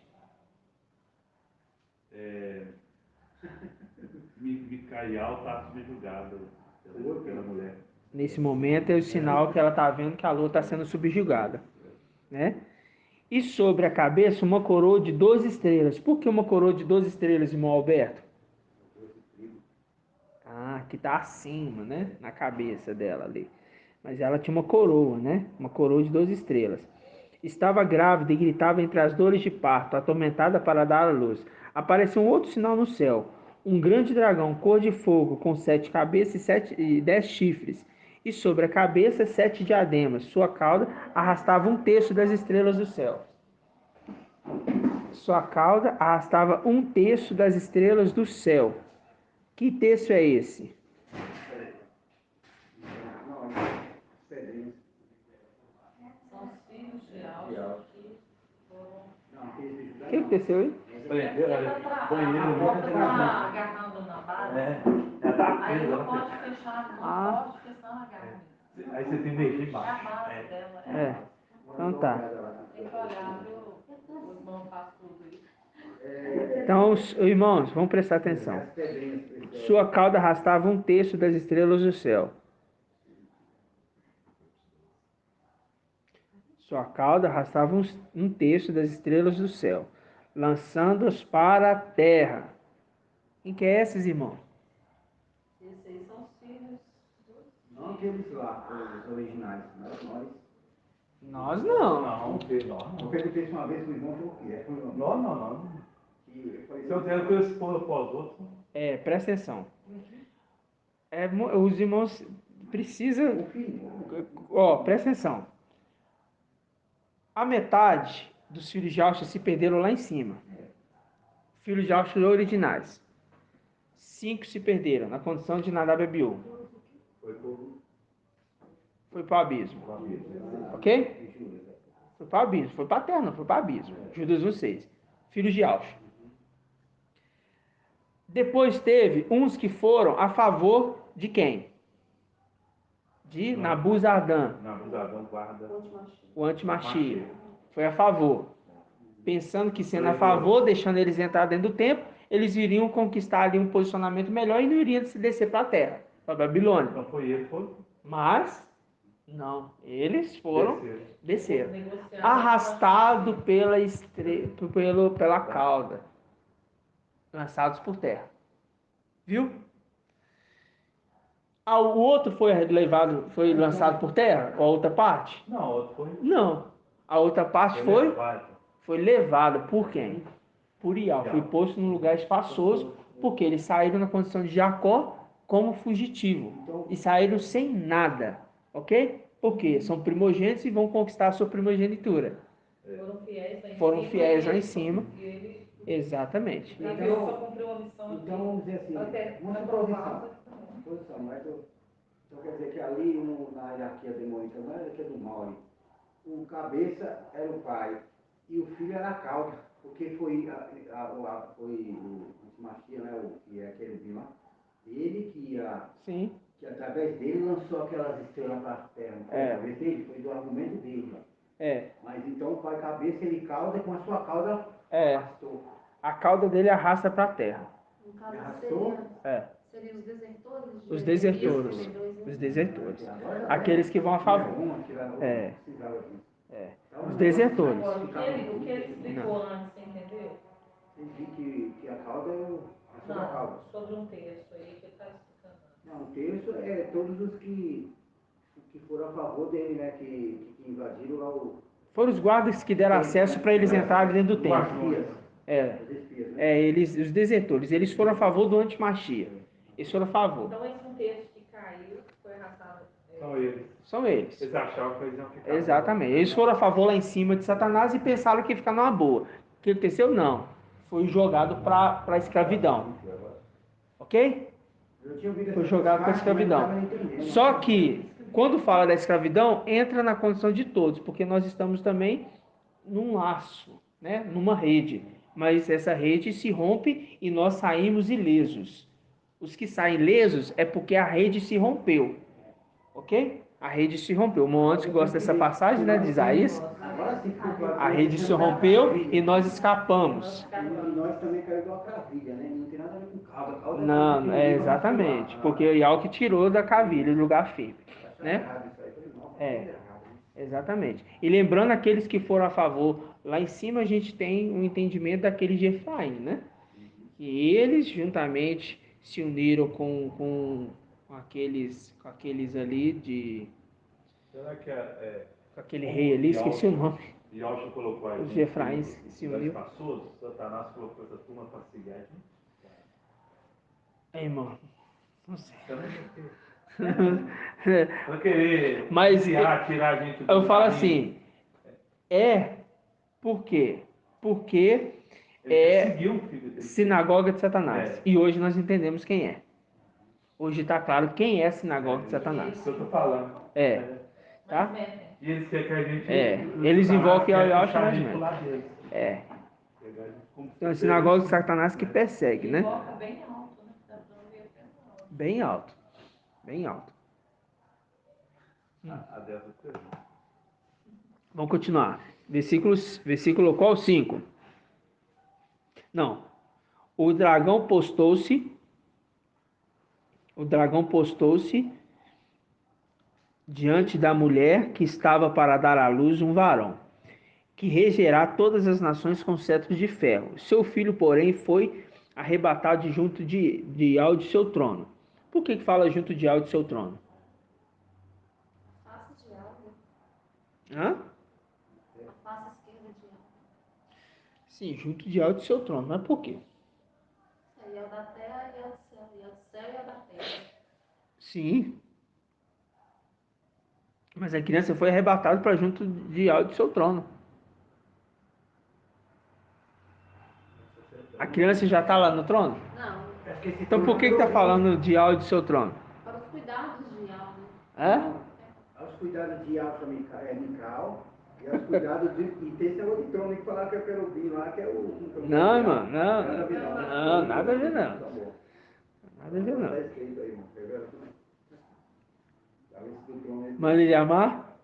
Micael está subjugado pela mulher. Nesse momento é o sinal que ela está vendo que a lua está sendo subjugada, né? E sobre a cabeça uma coroa de 12 estrelas. Por que uma coroa de 12 estrelas, irmão Alberto? Ah, que está acima, né? Na cabeça dela ali. Mas ela tinha uma coroa, né? Uma coroa de 12 estrelas. Estava grávida e gritava entre as dores de parto, atormentada para dar à luz. Apareceu um outro sinal no céu. Um grande dragão, cor de fogo, com 7 cabeças e 10 chifres. E sobre a cabeça 7 diademas. Sua cauda arrastava um terço das estrelas do céu. Sua cauda arrastava um terço das estrelas do céu. Que terço é esse? São os filhos de Alfa que foram. O que aconteceu aí? Banheiro, Tá agarrando na base. já tá Aí presa, não né? pode fechar, não pode, porque senão agarra. Aí você tem que mexer É a embaixo. base dela. É. Então tá. Tem que olhar, viu? O irmão faz tudo isso. Então, irmãos, vamos prestar atenção. Sua cauda arrastava um terço das estrelas do céu. Sua cauda arrastava um terço das estrelas do céu, lançando-os para a terra. Quem que é esses, irmãos? Esses aí são os filhos Não aqueles lá, os originais, mas nós. Nós não. Não, não. Eu perguntei isso uma vez pro irmão o que é. Não. Eu falei, Se eu tenho que eu expor para os outros. Presta atenção. Os irmãos precisam. Ó, presta atenção. A metade dos filhos de Auschwitz se perderam lá em cima. Filhos de Auschwitz originais. 5 se perderam na condição de Nadab e Abiú. Foi para o abismo. Ok? Foi para o abismo. Foi para a terra, não foi para o abismo. Judas 1,6. Filhos de Auschwitz. Depois teve uns que foram a favor de quem? De Nabuzardan. Nabuzardan guarda. O antimachia. Foi a favor. Pensando que sendo a favor, deixando eles entrar dentro do templo, eles iriam conquistar ali um posicionamento melhor e não iriam se descer para a terra, para a Babilônia. Então foi ele, foi? Mas, não. Eles foram, desceram. negociados. Arrastado pela cauda. Lançados por terra. Viu? O outro foi lançado por terra? A outra parte? Não, outro foi. Não. A outra parte foi levada por quem? Por Ial. Foi posto num lugar espaçoso, porque eles saíram na condição de Jacó como fugitivo. E saíram sem nada. Ok? Por quê? São primogênitos e vão conquistar a sua primogenitura. Foram fiéis lá em cima. Exatamente. Gabriel só cumpriu uma missão aqui. Então, vamos dizer assim, Até uma posição, mas então quer dizer que ali na hierarquia demônica, na hierarquia do mal, ali, o cabeça era o pai e o filho era a cauda, porque foi o Machia, né, que é aquele lá, ele Sim. que através dele lançou aquelas estrelas para a terra. Através dele, foi do argumento dele. Mas então o pai cabeça, ele cauda, com a sua cauda arrastou. A cauda dele arrasta para a terra. No caso, Arrastou? seriam os desertores? Os desertores. Os desertores. Aqueles que vão a favor. Os desertores. Agora, o que ele explicou antes, você entendeu? Entendi que a cauda é sobre a cauda. Não, sobre um texto aí que ele está explicando. Não, o texto é todos os que foram a favor dele, né? Que invadiram lá o. Foram os guardas que deram acesso para eles entrarem dentro do templo. Os desertores. Eles foram a favor do antimachia. Eles foram a favor. Então, esse um texto que caiu, foi arrastado. São eles. Eles achavam que eles iam ficar. Exatamente. Eles foram a favor lá em cima de Satanás e pensaram que ia ficar numa boa. O que aconteceu? Não. Foi jogado para a escravidão. Ok? Foi jogado para a escravidão. Só que, quando fala da escravidão, entra na condição de todos, porque nós estamos também num laço, né? Numa rede. Mas essa rede se rompe e nós saímos ilesos. Os que saem ilesos é porque a rede se rompeu. Ok? A rede se rompeu. O irmão antes gosta dessa passagem, né, de Isaías. Agora sim ficou claro. A rede se rompeu e nós escapamos. E nós também caímos de uma cavilha, né? Não tem nada a ver com cauda. Cauda Não, é exatamente, porque o Iau que tirou da cavilha, o lugar firme, né? É, exatamente. E lembrando aqueles que foram a favor, lá em cima a gente tem um entendimento daqueles de Efraim, né? E eles juntamente se uniram com aqueles ali de... Será que com aquele rei ali, esqueci o nome. Yalcha colocou a Os gente de Efraim se uniu. espaçoso, Satanás colocou essa turma para seguir a gente? É, irmão, não sei. Para querer Mas tirar a gente do eu falo caminho. assim, por quê? Porque Ele seguiu o filho dele. sinagoga de Satanás. É. E hoje nós entendemos quem é. Hoje está claro quem é a sinagoga de Satanás. Isso que eu estou falando. Tá? E eles querem que a gente... Eles invocam o Yalcha, a mas gente não. pro lado deles. Pegar a gente como Então, a sinagoga de Satanás que persegue, né? Invoca bem alto, né? Dá pra ouvir até agora. Bem alto. Bem alto. A dessa pergunta. Vamos continuar. Versículo qual? 5. Não. O dragão postou-se diante da mulher que estava para dar à luz um varão, que regerá todas as nações com cetros de ferro. Seu filho, porém, foi arrebatado junto de Iau de seu trono. Por que fala junto de Iau de seu trono? Face de algo. Hã? A face esquerda de algo. Sim, junto de Iau de seu trono. Mas por quê? É o da terra e é o do céu. E é o do céu e é o da terra. Sim. Mas a criança foi arrebatada para junto de Iau de seu trono. A criança já está lá no trono? Não, Então por que está falando de Iau de seu trono? para os cuidados de algo. Aos cuidados de Yalcha Mical e aos cuidados de... E tem esse negócio de trono que falar que é querubim lá, que é o... Não, irmão, não. Nada a ver, não. Não, nada a ver, não. Tá bom. Nada a ver, Tá não. escrito aí, irmão. Tá esse do trono aí. Mãe de Amar?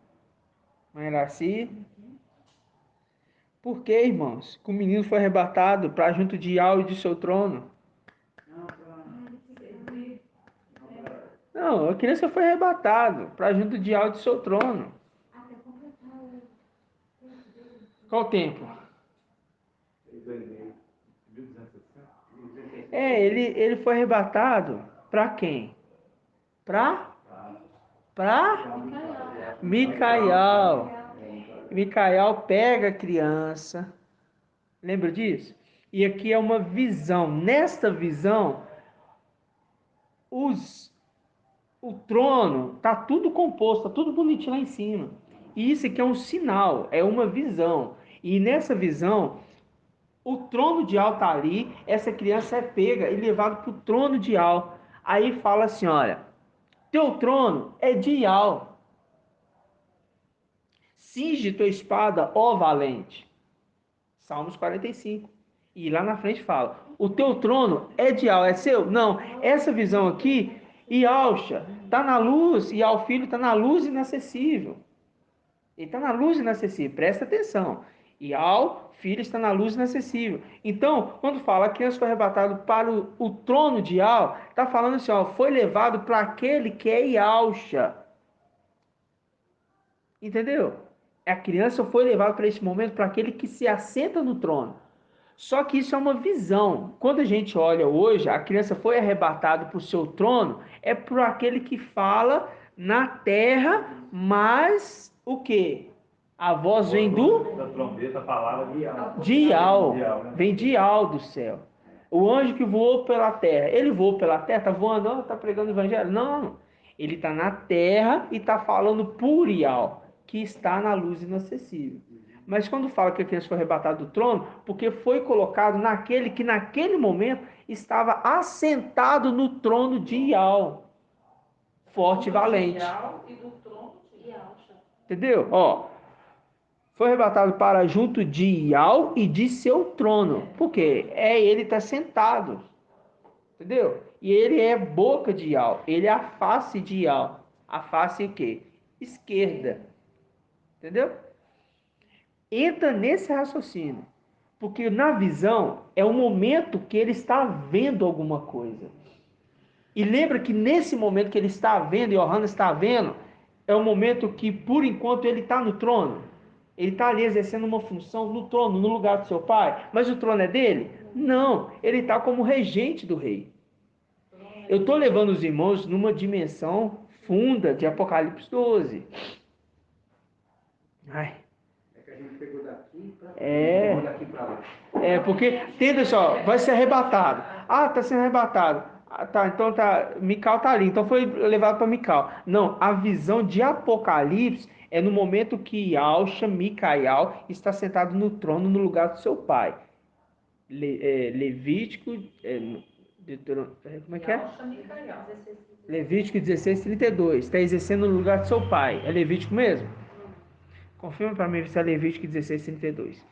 Mãe Iraci? Por que, irmãos? Que o menino foi arrebatado para junto de Iau e de seu trono? Não, a criança foi arrebatada para junto de Iau e de seu trono. Qual o tempo? Ele foi arrebatado para quem? Para Micael. Micael pega a criança. Lembra disso? E aqui é uma visão. Nesta visão, o trono tá tudo composto, tá tudo bonitinho lá em cima. E isso aqui é um sinal, é uma visão. E nessa visão, o trono de Iau tá ali, essa criança é pega e levada para o trono de Iau. Aí fala assim, olha, teu trono é de Iau. Cinge tua espada, ó valente. Salmos 45. E lá na frente fala, o teu trono é de Iau, é seu? Não, essa visão aqui, Yalcha está na luz, Iau filho está na luz inacessível. Ele está na luz inacessível, presta atenção. Iau filho está na luz inacessível. Então, quando fala que criança foi arrebatado para o trono de Iau, está falando assim, ó, foi levado para aquele que é Yalcha. Entendeu? A criança foi levada para esse momento para aquele que se assenta no trono. Só que isso é uma visão. Quando a gente olha hoje, a criança foi arrebatada para o seu trono, é por aquele que fala na terra, mas o quê? A voz vem da trombeta, a palavra de Iau. Vem de Iau do céu. O anjo que voou pela terra, ele voou pela terra, está voando, está pregando o evangelho? Não, ele está na terra e está falando por Iau, que está na luz inacessível. Mas quando fala que a criança foi arrebatada do trono, porque foi colocado naquele que naquele momento estava assentado no trono de Iau, forte e valente. E do trono de Yalcha. Entendeu? Ó, foi arrebatado para junto de Iau e de seu trono. Por quê? Ele está sentado. Entendeu? E ele é boca de Iau. Ele é a face de Iau. A face o quê? Esquerda. Entendeu? Entra nesse raciocínio. Porque na visão é o momento que ele está vendo alguma coisa. E lembra que nesse momento que ele está vendo, e Johanna está vendo, é o momento que, por enquanto, ele está no trono. Ele está ali exercendo uma função no trono, no lugar do seu pai. Mas o trono é dele? Não, ele está como regente do rei. Eu estou levando os irmãos numa dimensão funda de Apocalipse 12. Ai. É que a gente pegou daqui para É. lá. É, porque, entenda só, vai ser arrebatado. Ah, está sendo arrebatado. Ah, tá, então tá, Mical tá ali, então foi levado para Mical. Não, a visão de Apocalipse é no momento que Yalcha, Micael, está sentado no trono no lugar do seu pai. Levítico, como é que é? Levítico 16:32. Está exercendo no lugar do seu pai. É Levítico mesmo? Confirma para mim se é Levítico 16:32.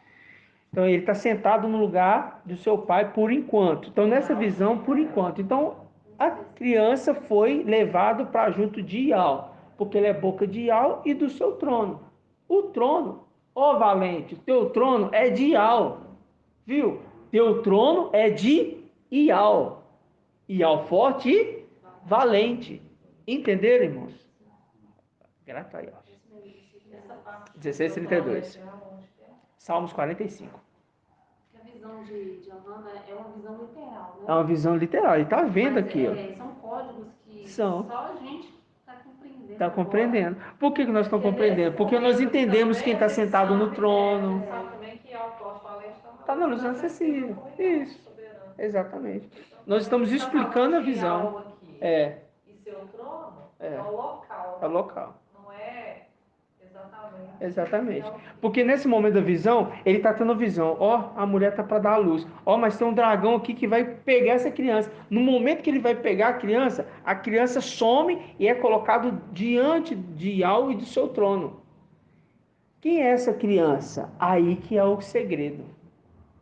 Então ele está sentado no lugar do seu pai por enquanto. Então nessa visão, por enquanto. Então a criança foi levada para junto de Ial, porque ele é boca de Ial e do seu trono. O trono, ó valente, o teu trono é de Ial. Viu? Teu trono é de Ial. Ial forte e valente. Entenderam, irmãos? Grato a Ial. 16:32. Salmos 45. A visão de Johanna é uma visão literal, né? É uma visão literal. Ele está vendo aqui. São códigos que São. só a gente está compreendendo. Está compreendendo. Por que nós estamos compreendendo? Porque nós entendemos quem está sentado no trono. Está na luz acessível. Isso. Exatamente. Nós estamos explicando a visão. É. E seu trono é o local. É o local. Não é exatamente. Exatamente. Porque nesse momento da visão, ele está tendo visão. Ó, a mulher está para dar a luz. Ó, mas tem um dragão aqui que vai pegar essa criança. No momento que ele vai pegar a criança some e é colocado diante de Ial e do seu trono. Quem é essa criança? Aí que é o segredo.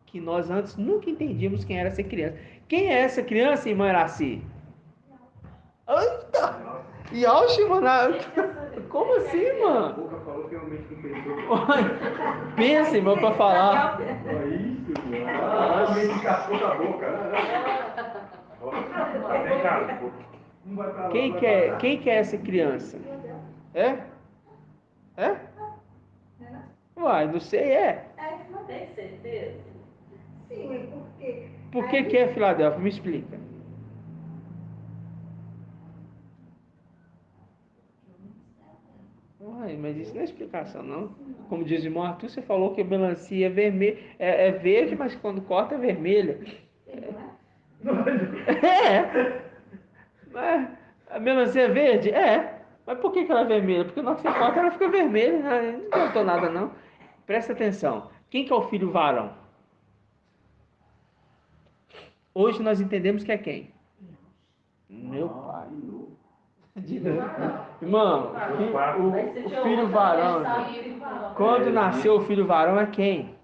Que nós antes nunca entendíamos quem era essa criança. Quem é essa criança, irmã Iraci? Eita! Yalchi, mano? Como assim, mano? A boca falou que realmente não pensou. Pensa, irmão, para falar. Olha isso, mano. Realmente cascou da boca. Vem cá. Não vai pra lá. Quem que é essa criança? É? É? Uai, não sei, é. Tem certeza? Sim, porque... Por que é Filadélfia? Me explica. Uai, mas isso não é explicação, não. Como diz o irmão Arthur, você falou que a melancia é vermelha, é verde, mas quando corta é vermelha. É. Mas a melancia é verde? É. Mas por que ela é vermelha? Porque na hora que você corta ela fica vermelha. Não adiantou nada, não. Presta atenção. Quem que é o filho varão? Hoje nós entendemos que é quem? Meu pai. Irmão, o filho varão. Quando nasceu o filho varão é quem?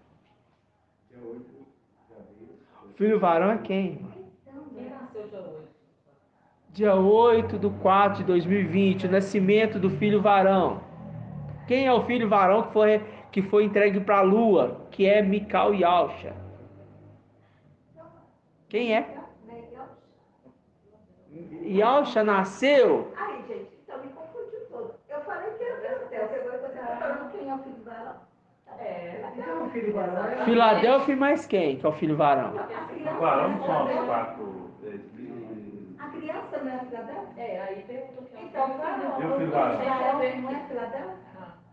O filho varão é quem? Quem nasceu dia 8? Dia 8/4/2020, o nascimento do filho varão. Quem é o filho varão que foi entregue para a lua? Que é Mical e Yalcha. Quem é? Yalcha nasceu. Ai, gente, então me confundiu todo. Eu falei que era Filadélfia, agora você está falando quem é o filho do varão. Então, o filho varão é... Filadélfia e mais quem que é o filho varão? O varão não são os quatro. A criança não é Filadélfia? Aí perguntou que é o Então, filho varão. E o filho varão? não é Filadélfia?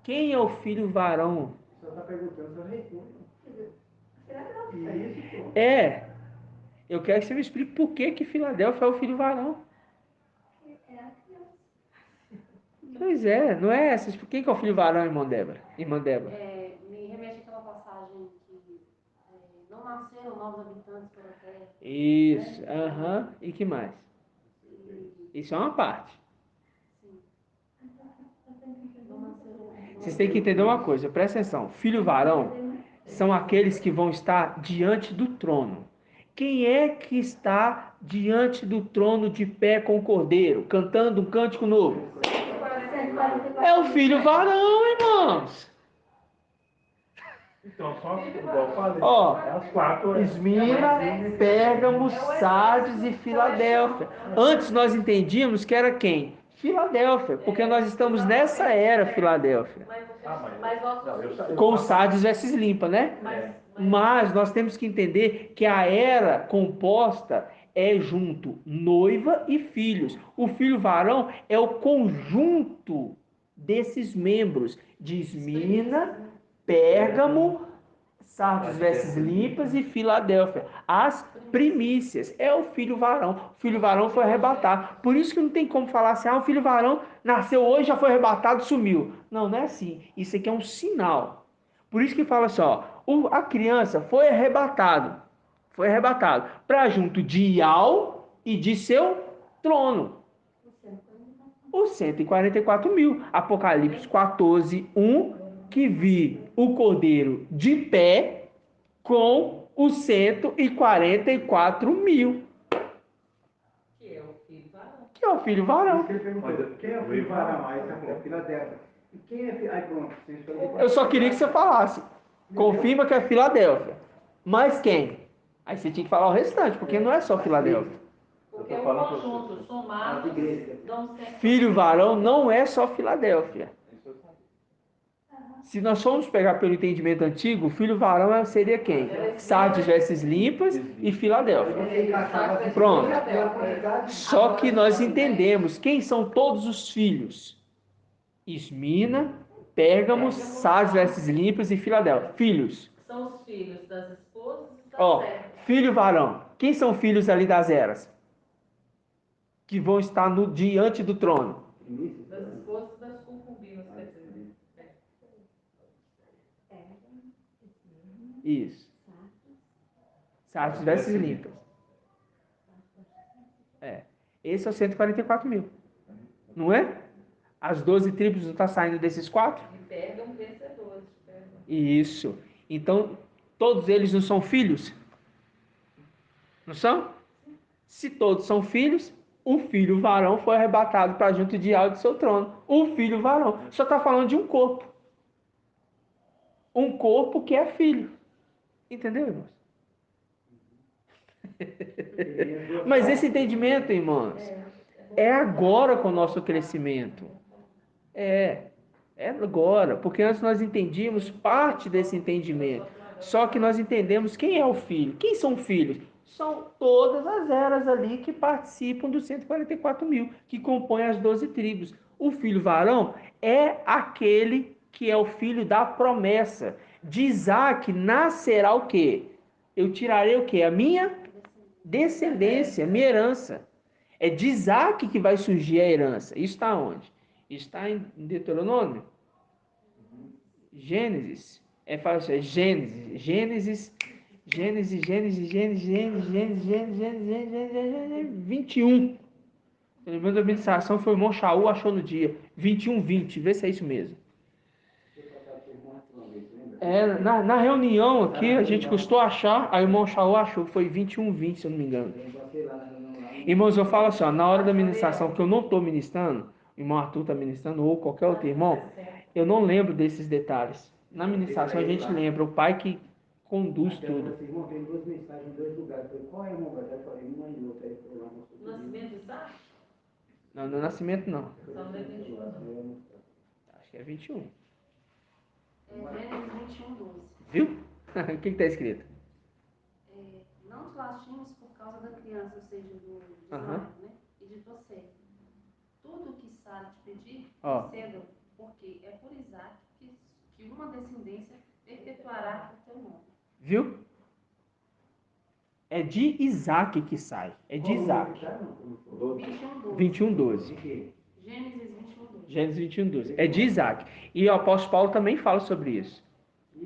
Quem é o filho varão? Só está perguntando, só responde. Filadélfia. É isso, pô. É. Eu quero que você me explique por que Filadélfia é o filho varão. É a criança. Pois é, não é essa. Quem que é o filho varão, irmã Débora? Me remete àquela passagem que não nasceram novos habitantes pela terra. Isso, aham. E que mais? Isso é uma parte. Vocês têm que entender uma coisa, presta atenção. Filho varão são aqueles que vão estar diante do trono. Quem é que está diante do trono de pé com o cordeiro, cantando um cântico novo? É o filho varão, irmãos. Então, só igual eu falei. Ó, É as quatro. Esmirna, Pérgamo, Sardes e Filadélfia. Antes nós entendíamos que era quem? Filadélfia, porque nós estamos nessa era Filadélfia. Mas nós... Com Sardes vestes limpa, né? Mas nós temos que entender que a era composta é junto noiva e filhos. O filho varão é o conjunto desses membros de Esmirna, Pérgamo, Sardes vestes limpas e Filadélfia. As primícias. É o filho varão. O filho varão foi arrebatado. Por isso que não tem como falar assim, o filho varão nasceu hoje, já foi arrebatado, sumiu. Não, não é assim. Isso aqui é um sinal. Por isso que fala assim, a criança foi arrebatado. Foi arrebatado para junto de Ial e de seu trono. Os 144 mil. Apocalipse 14, 1, que vi o cordeiro de pé com os 144 mil. Que é o filho varão. Que é o filho varão. Ele perguntou, quem é o filho varão? Aí é Filadélfia. E quem é filho? Aí pronto. Eu só queria que você falasse. Confirma que é Filadélfia. Mas quem? Aí você tinha que falar o restante, porque não é só Filadélfia. Porque é um conjunto, somado, dão sempre... Filho varão não é só Filadélfia. Se nós formos pegar pelo entendimento antigo, o filho varão seria quem? Sardes vestes limpas e Filadélfia. Pronto. Só que nós entendemos quem são todos os filhos. Esmirna, Pérgamo, Sardes vestes limpas e Filadélfia. Filhos. São os filhos das esposas e das Ó, servas. filho varão. Quem são filhos ali das eras? Que vão estar diante do trono. Das esposas e das concubinas, quer dizer. Isso. Sardes vestes limpas. Esse é o 144 mil. Não é? As 12 tribos não estão saindo desses 4? E pegam vencedores. Isso. Então, todos eles não são filhos? Não são? Se todos são filhos, o filho varão foi arrebatado para junto de Ial de seu trono. O filho varão. Só está falando de um corpo. Um corpo que é filho. Entendeu, irmãos? Mas esse entendimento, irmãos, é agora com o nosso crescimento. É agora. Porque antes nós entendíamos parte desse entendimento. Só que nós entendemos quem é o filho. Quem são filhos? São todas as eras ali que participam dos 144 mil, que compõem as 12 tribos. O filho varão é aquele que é o filho da promessa. De Isaac nascerá o quê? Eu tirarei o quê? A minha descendência, minha herança. É de Isaac que vai surgir a herança. Isso está onde? Isso está em Deuteronômio? Gênesis. Fala assim, Gênesis 21. Lembrando da administração, foi o irmão Shaul, achou no dia. 21:20. Vê se é isso mesmo. Na reunião aqui, a gente custou achar, aí o irmão Shaul achou que foi 21:20, se eu não me engano. Irmãos, eu falo assim, na hora da ministração que eu não estou ministrando, o irmão Arthur está ministrando, ou qualquer outro irmão, eu não lembro desses detalhes. Na ministração a gente lembra, o pai que conduz tudo. Irmão, tem 2 mensagens em 2 lugares. Qual é, irmão? Eu falei, uma e outra. Aí foi lá, Nascimento de Isaac? Não, no nascimento não. Só não é 21. Acho que é 21. Gênesis 21, 12. Viu? O que está escrito? Não te lastimes por causa da criança, ou seja, do Ismael, né? E de você. Tudo o que Sara te pedir, conceda, porque é por Isaac que uma descendência perpetuará o teu nome. Viu? É de Isaac que sai. É de Isaac. 21:12. Gênesis 21:12. Gênesis 21:12. É de Isaac. E o apóstolo Paulo também fala sobre isso.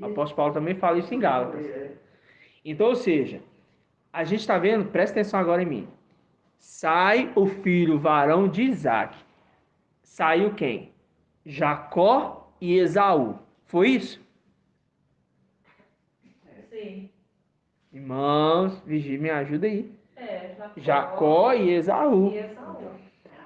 O apóstolo Paulo também fala isso em Gálatas. Então, ou seja, a gente está vendo, presta atenção agora em mim. Sai o filho varão de Isaac. Saiu quem? Jacó e Esaú. Foi isso? Sim. Irmãos, vigia, me ajuda aí. Jacó e Esaú.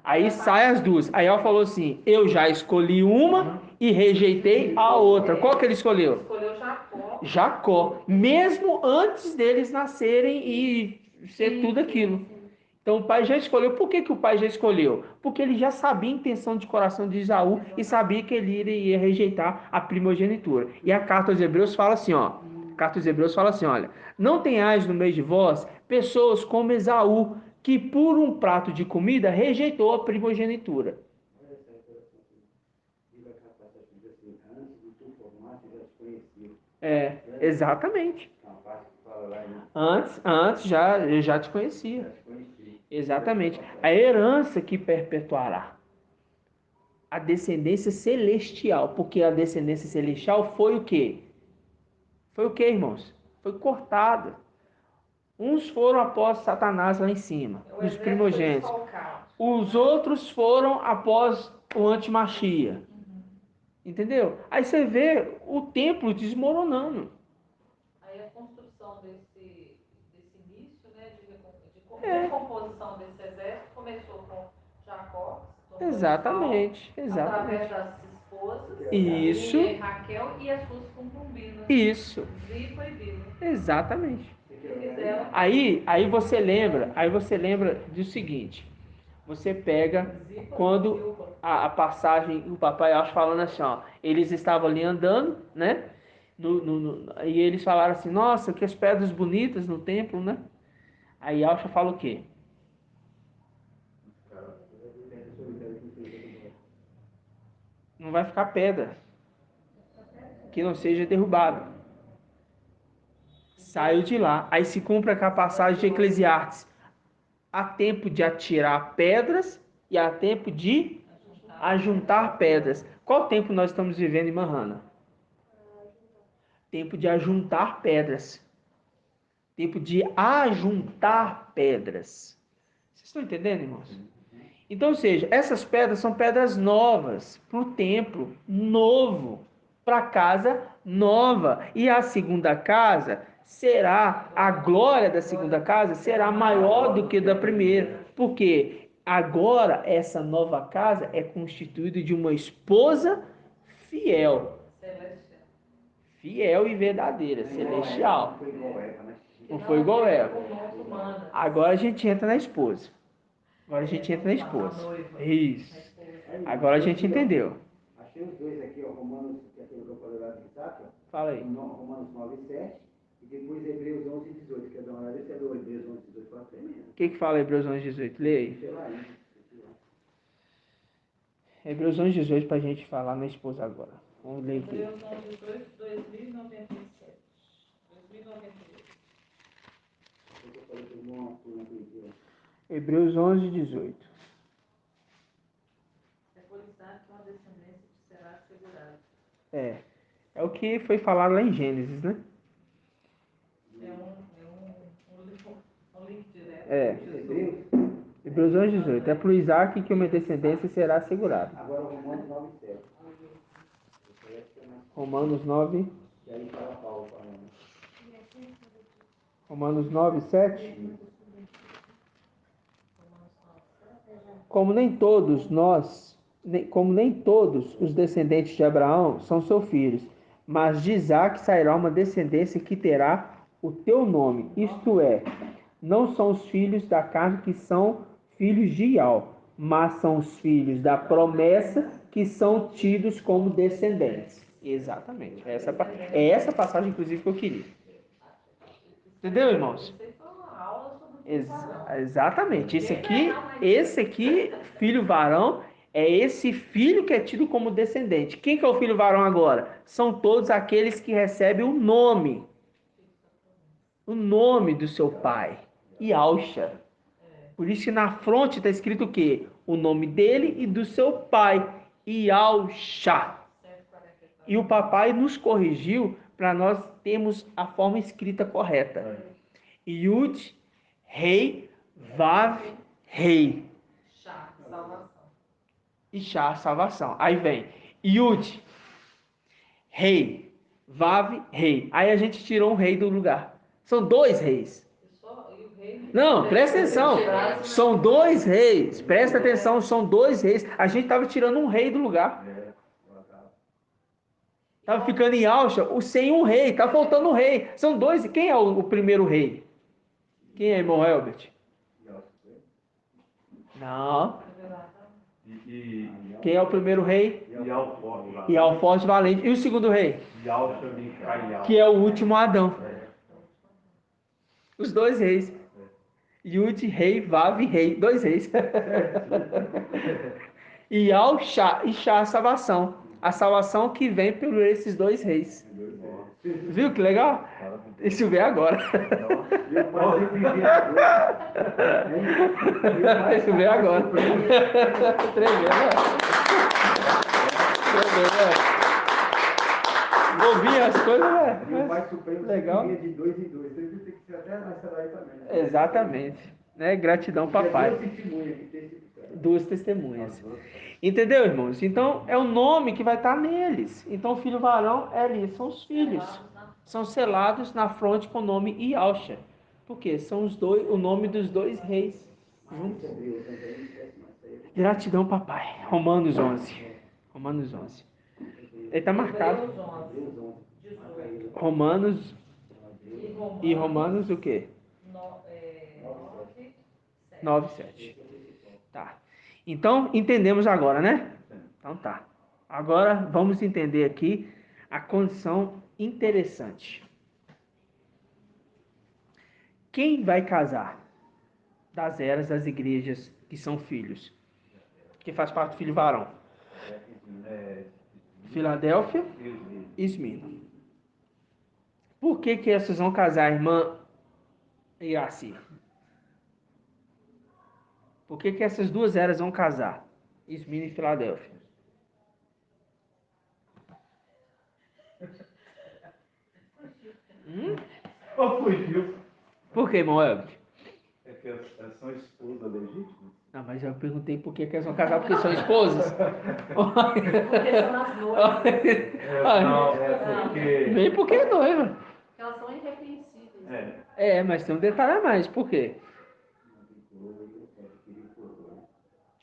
Aí sai as duas. Aí ela falou assim, eu já escolhi uma e rejeitei a outra. Qual que ele escolheu? Escolheu Jacó. Jacó, mesmo antes deles nascerem e ser tudo aquilo. Então o pai já escolheu. Por que o pai já escolheu? Porque ele já sabia a intenção de coração de Esaú e sabia que ele iria rejeitar a primogenitura. E a carta aos Hebreus fala assim, ó. A carta aos Hebreus fala assim, olha: não tenhais no meio de vós pessoas como Esaú, que por um prato de comida rejeitou a primogenitura. Olha essa revelação aqui. Diga que a passagem diz assim, antes de tu formaste, já te conhecia. Exatamente. Uma parte que fala lá em Antes eu já te conhecia. já te conhecia. Exatamente. A herança que perpetuará. A descendência celestial. Porque a descendência celestial foi o quê? Foi o quê, irmãos? Foi cortada. Uns foram após Satanás lá em cima, os primogênitos. Os outros foram após o antimachia. Entendeu? Aí você vê o templo desmoronando. Aí a construção desse início, né, de recomposição desse exército começou com Jacó, Exatamente. através das esposas, Isso. Lia e Raquel, e as suas concubinas, Isso. Zipa e Bila. Exatamente. Fizeram Aí você lembra do seguinte. Você pega quando a passagem, o papai acho falando assim, ó, eles estavam ali andando, né? E eles falaram assim, nossa, que as pedras bonitas no templo, né? Aí Alcha fala o quê? Não vai ficar pedra que não seja derrubada. Saiu de lá. Aí se cumpre a passagem de Eclesiastes. Há tempo de atirar pedras e há tempo de ajuntar pedras. Qual tempo nós estamos vivendo em Mahana? Tempo de ajuntar pedras. Tempo de ajuntar pedras. Vocês estão entendendo, irmãos? Então, ou seja, essas pedras são pedras novas para o templo novo, para a casa nova. E a segunda casa será, a glória da segunda casa será maior do que da primeira. Porque agora essa nova casa é constituída de uma esposa fiel. Fiel e verdadeira, celestial. Não foi igual Eva. Agora a gente entra na esposa. Agora a gente entra na esposa. Isso. Agora a gente entendeu. Achei os dois aqui, ó, Romanos, que é aquilo que eu falei lá de Isaac, ó. Fala aí. Romanos 9 e 7, e depois Hebreus 11 e 18. Quer dar uma olhada? Esse é do Hebreus 11 e 18, fala tremendo. O que fala Hebreus 11 e 18? Lê aí. Sei lá, hein? Hebreus 11 e 18 para a gente falar na esposa agora. Vamos ler aqui. Hebreus 11, 18, 2097. 2098. Eu falei para o irmão, Hebreus 11 e 18. É por Isaac que uma descendência te será assegurada. É o que foi falado lá em Gênesis, né? É um link direto. Hebreus 11 e 18. É por Isaac que uma descendência será assegurada. Agora Romanos 9 e 7. Romanos 9. E aí fala Paulo falando. Romanos 9, 7. Como nem todos os descendentes de Abraão são seus filhos, mas de Isaac sairá uma descendência que terá o teu nome, isto é, não são os filhos da carne que são filhos de Ial, mas são os filhos da promessa que são tidos como descendentes. Exatamente. É essa passagem, inclusive, que eu queria. Entendeu, irmãos? Exatamente. Esse aqui, filho varão, é esse filho que é tido como descendente. Quem que é o filho varão agora? São todos aqueles que recebem o nome do seu pai. Yalcha. Por isso que na fronte está escrito o quê? O nome dele e do seu pai. Yalcha. E o papai nos corrigiu para nós termos a forma escrita correta. Yud, Rei, Vav, Rei. Chá, salvação. E Chá, salvação. Aí vem Yud, Rei, Vav, Rei. Aí a gente tirou um rei do lugar. São dois reis. Não, presta atenção. São dois reis. Presta atenção, são dois reis. A gente estava tirando um rei do lugar. Estava ficando em Alcha, sem um rei, está faltando um rei. São dois, quem é o primeiro rei? Quem é, irmão Helbert? Não. Quem é o primeiro rei? Ialforte Valente. E o segundo rei? Que é o último Adão. Os dois reis. Yud, rei, Vav, rei. Dois reis. E Al-Shá, e Shá, a salvação. A salvação que vem por esses dois reis. Viu que legal? Deixa eu ver agora. Deixa eu ver agora. Tremendo, ouvir as coisas, né? Meu pai supremo legal. De 2 em 2. Tem que ser até nessa daí também. Né? Exatamente. Né? Gratidão, papai. Duas testemunhas. Entendeu, irmãos? Então, é o nome que vai estar neles. Então, o filho varão é ali, são os filhos. São selados na fronte com o nome Ialcha. Por quê? São os dois, o nome dos dois reis juntos. Gratidão, papai. Romanos 11. Romanos 11. Ele está marcado. Romanos. E Romanos o quê? 9, 7. Tá. Então, entendemos agora, né? Então tá. Agora vamos entender aqui a condição interessante. Quem vai casar das eras das igrejas que são filhos? Que faz parte do filho varão? Filadélfia e Esmirna. Por que essas vão casar, irmã Iraci? Por que essas duas eras vão casar? Esmirna e Filadélfia. Fugiu. Por que, irmão Elbert? É que elas são esposas legítimas. Não, mas eu perguntei por que elas vão casar, porque são esposas. Porque são as noivas. Não, é porque... Nem porque é noiva. Elas são irrepreensíveis. Mas tem um detalhe a mais. Por quê?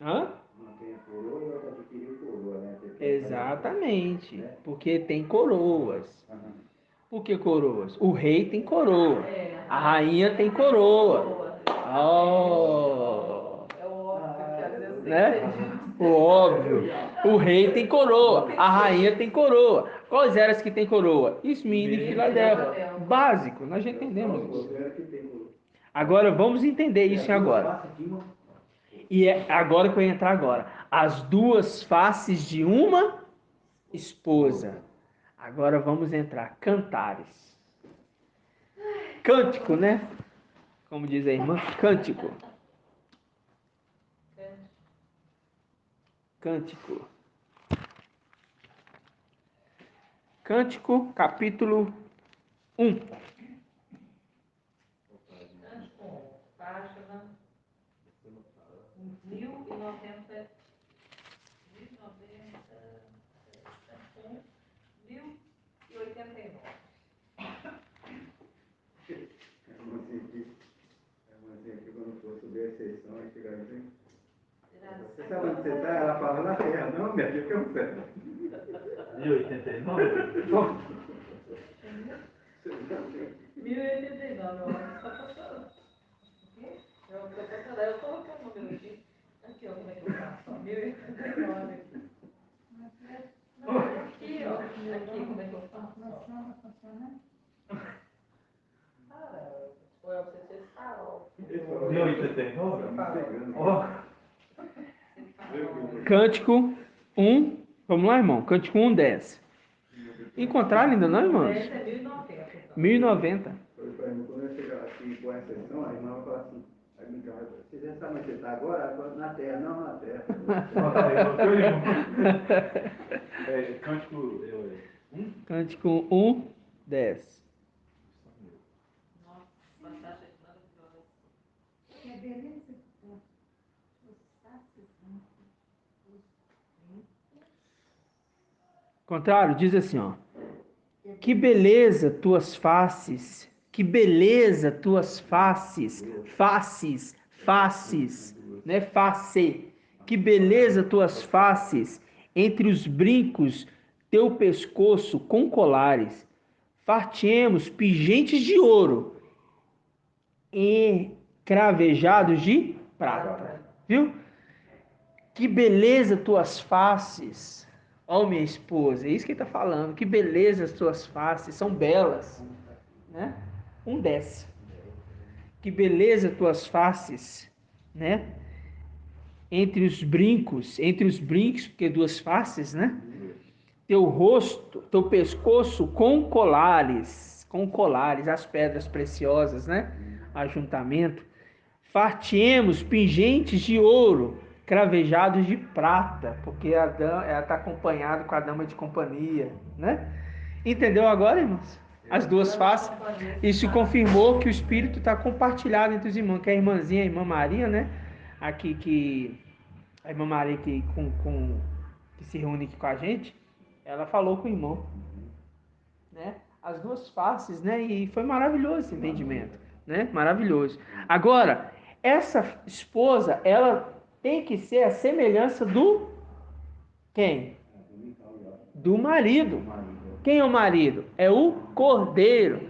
Hã? Exatamente. Porque tem coroas. Por que coroas? O rei tem coroa. A rainha tem coroa. Oh! É o óbvio que às vezes Né? O óbvio. O rei tem coroa. A rainha tem coroa. Quais eras que tem coroa? Esmirna e Filadélfia. Básico, nós já entendemos isso. Agora vamos entender isso agora. E é agora que eu vou entrar agora. As duas faces de uma esposa. Agora vamos entrar. Cantares. Cântico, né? Como diz a irmã, cântico. Cântico. Cântico, capítulo 1. Página 1090. 1089. Quando for subir a sessão, aí chega assim. Você sabe onde você está? Ela fala na terra. Não, minha filha, que é um pé. 1089? 1089, eu coloquei o número aqui. Aqui, ó, como é que eu faço? 1089 aqui. Aqui, ó. Aqui, como é que eu faço? Foi você ter farol. 1089? Cântico 1. Vamos lá, irmão. Cântico 1, 10. Encontraram ainda não, irmãos? 10 é 1090. 1090. Quando eu chegar aqui com a sessão, a irmã vai falar assim. Aí me fala, você já sabe onde você está agora? Na terra, não na terra. Cântico 1? Cântico 1, 10. Nossa, fantástico, maravilhoso. Que beleza. Contrário, diz assim, ó. Que beleza tuas faces, que beleza tuas faces, faces, né? Face. Que beleza tuas faces entre os brincos teu pescoço com colares, fartiemos pingentes de ouro e cravejados de prata. Viu? Que beleza tuas faces, ó minha esposa. É isso que ele está falando. Que beleza as tuas faces, são belas. Né? Um desce. Que beleza tuas faces, né? Entre os brincos, porque duas faces, né? Teu rosto, teu pescoço com colares, as pedras preciosas, né? Ajuntamento. Fartiemos pingentes de ouro, cravejados de prata, porque ela está acompanhada com a dama de companhia, né? Entendeu agora, irmãos? As duas faces. Isso confirmou que o Espírito está compartilhado entre os irmãos, que a irmãzinha, a irmã Maria, né? A irmã Maria que se reúne aqui com a gente, ela falou com o irmão, né? As duas faces, né? E foi maravilhoso esse entendimento, né? Maravilhoso. Agora, essa esposa, ela tem que ser a semelhança do quem? Do marido. Quem é o marido? É o cordeiro.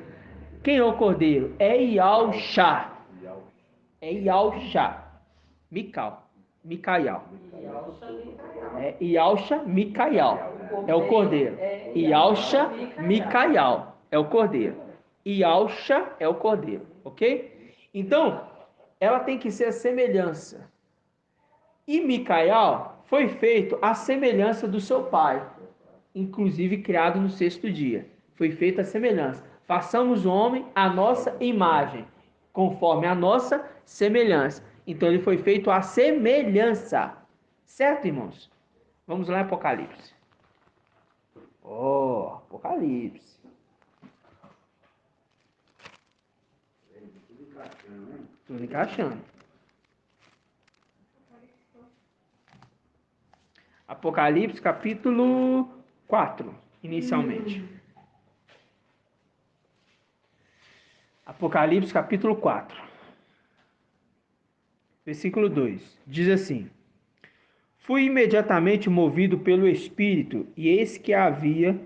Quem é o cordeiro? É Iausha. É Iausha. Micaial. É Iausha Micaial. É o cordeiro. Iausha Micaial. É o cordeiro. Iausha é o cordeiro. Ok? Então, ela tem que ser a semelhança. E Micaial foi feito à semelhança do seu pai, inclusive criado no 6º dia. Foi feita a semelhança. Façamos o homem à nossa imagem, conforme a nossa semelhança. Então ele foi feito à semelhança. Certo, irmãos? Vamos lá em Apocalipse. Apocalipse. Tudo encaixando. Apocalipse capítulo 4, inicialmente. Apocalipse capítulo 4, versículo 2. Diz assim: Fui imediatamente movido pelo Espírito, e eis que havia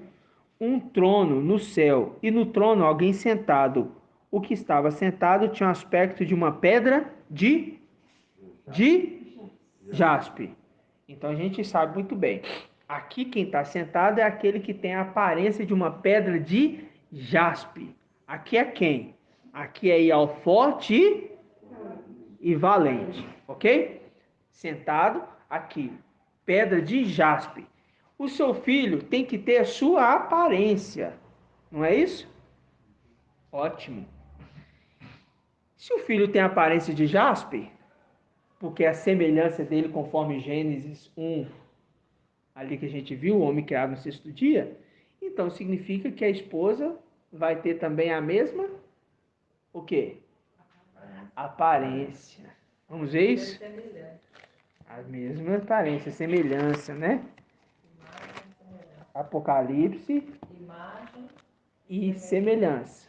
um trono no céu, e no trono alguém sentado. O que estava sentado tinha o aspecto de uma pedra de jaspe. Então a gente sabe muito bem. Aqui quem está sentado é aquele que tem a aparência de uma pedra de jaspe. Aqui é quem? Aqui é Ial forte e valente. Ok? Sentado aqui. Pedra de jaspe. O seu filho tem que ter a sua aparência. Não é isso? Ótimo. Se o filho tem a aparência de jaspe, porque a semelhança dele, conforme Gênesis 1, ali que a gente viu, o homem criado no 6º dia, então significa que a esposa vai ter também a mesma, o quê? Aparência. Vamos ver isso? A mesma aparência, semelhança, né? Apocalipse e semelhança.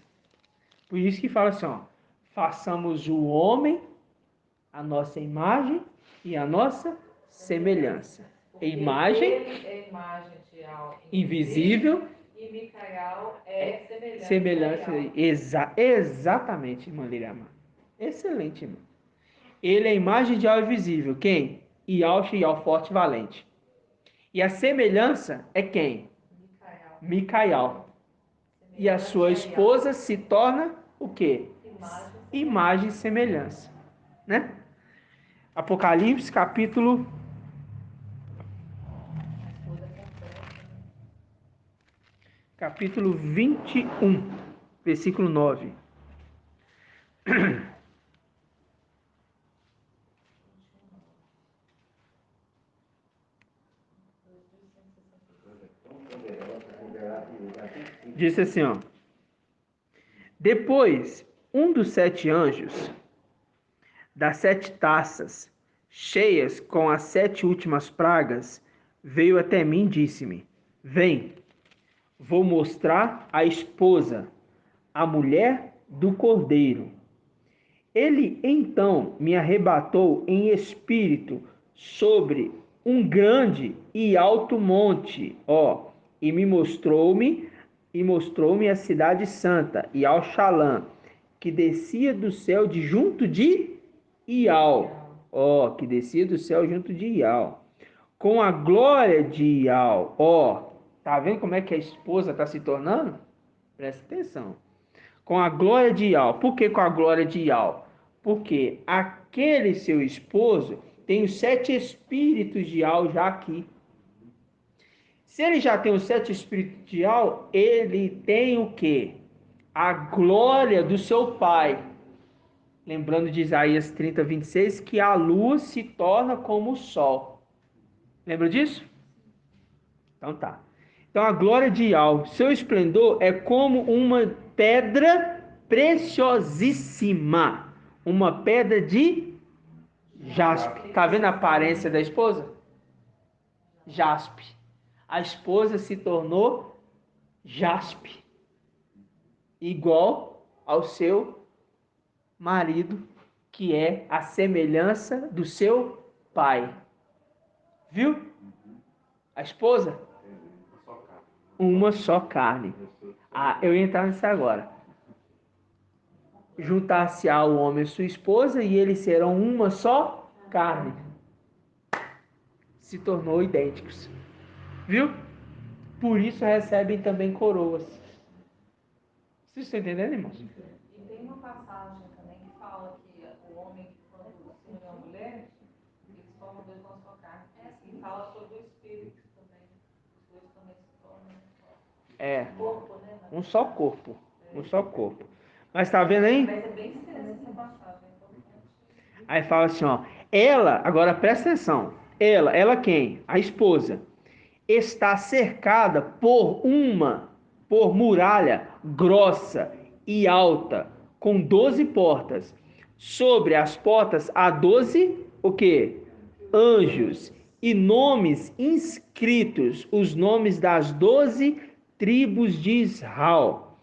Por isso que fala assim, ó, façamos o homem a nossa imagem e a nossa semelhança. Imagem é imagem de algo invisível e Micaial é semelhança. Exatamente, irmã Liriama. Excelente, irmã. Ele é a imagem de algo invisível. Quem? Iausha e Ial forte e valente. E a semelhança é quem? Micaial. E a sua esposa se torna o quê? Imagem e semelhança. Né? Apocalipse capítulo 21, versículo 9. Disse assim, ó. Depois, um dos 7 anjos, das 7 taças, cheias com as 7 últimas pragas, veio até mim e disse-me: Vem, vou mostrar a esposa, a mulher do cordeiro. Ele então me arrebatou em espírito sobre um grande e alto monte, E mostrou-me a cidade santa, e ao Shalom, que descia do céu de junto de Ial. Ó, que descia do céu junto de Ial. Com a glória de Ial. Ó, tá vendo como é que a esposa está se tornando? Presta atenção. Com a glória de Ial. Por que com a glória de Ial? Porque aquele seu esposo tem os 7 espíritos de Ial já aqui. Se ele já tem os 7 espíritos de Ial, ele tem o quê? A glória do seu pai. Lembrando de Isaías 30, 26, que a lua se torna como o sol. Lembra disso? Então tá. Então a glória de Ial, seu esplendor é como uma pedra preciosíssima. Uma pedra de jaspe. Tá vendo a aparência da esposa? Jaspe. A esposa se tornou jaspe. Igual ao seu marido, que é a semelhança do seu pai. Viu? A esposa? Uma só carne. Ah, eu ia entrar nisso agora. Juntar-se-á o homem e sua esposa, e eles serão uma só carne. Se tornou idênticos. Viu? Por isso recebem também coroas. Vocês estão entendendo, irmãos? E tem uma passagem também que fala que o homem, quando se une a mulher, eles formam 2 uma só carne. E fala sobre o espírito também. Os 2 também se tornam corpo, né? Um só corpo. Um só corpo. Mas tá vendo aí? Mas é bem extensa essa passagem. Aí fala assim, ó. Ela, agora presta atenção. Ela quem? A esposa. Está cercada por muralha grossa e alta, com 12 portas. Sobre as portas há 12, o quê? Anjos e nomes inscritos, os nomes das 12 tribos de Israel.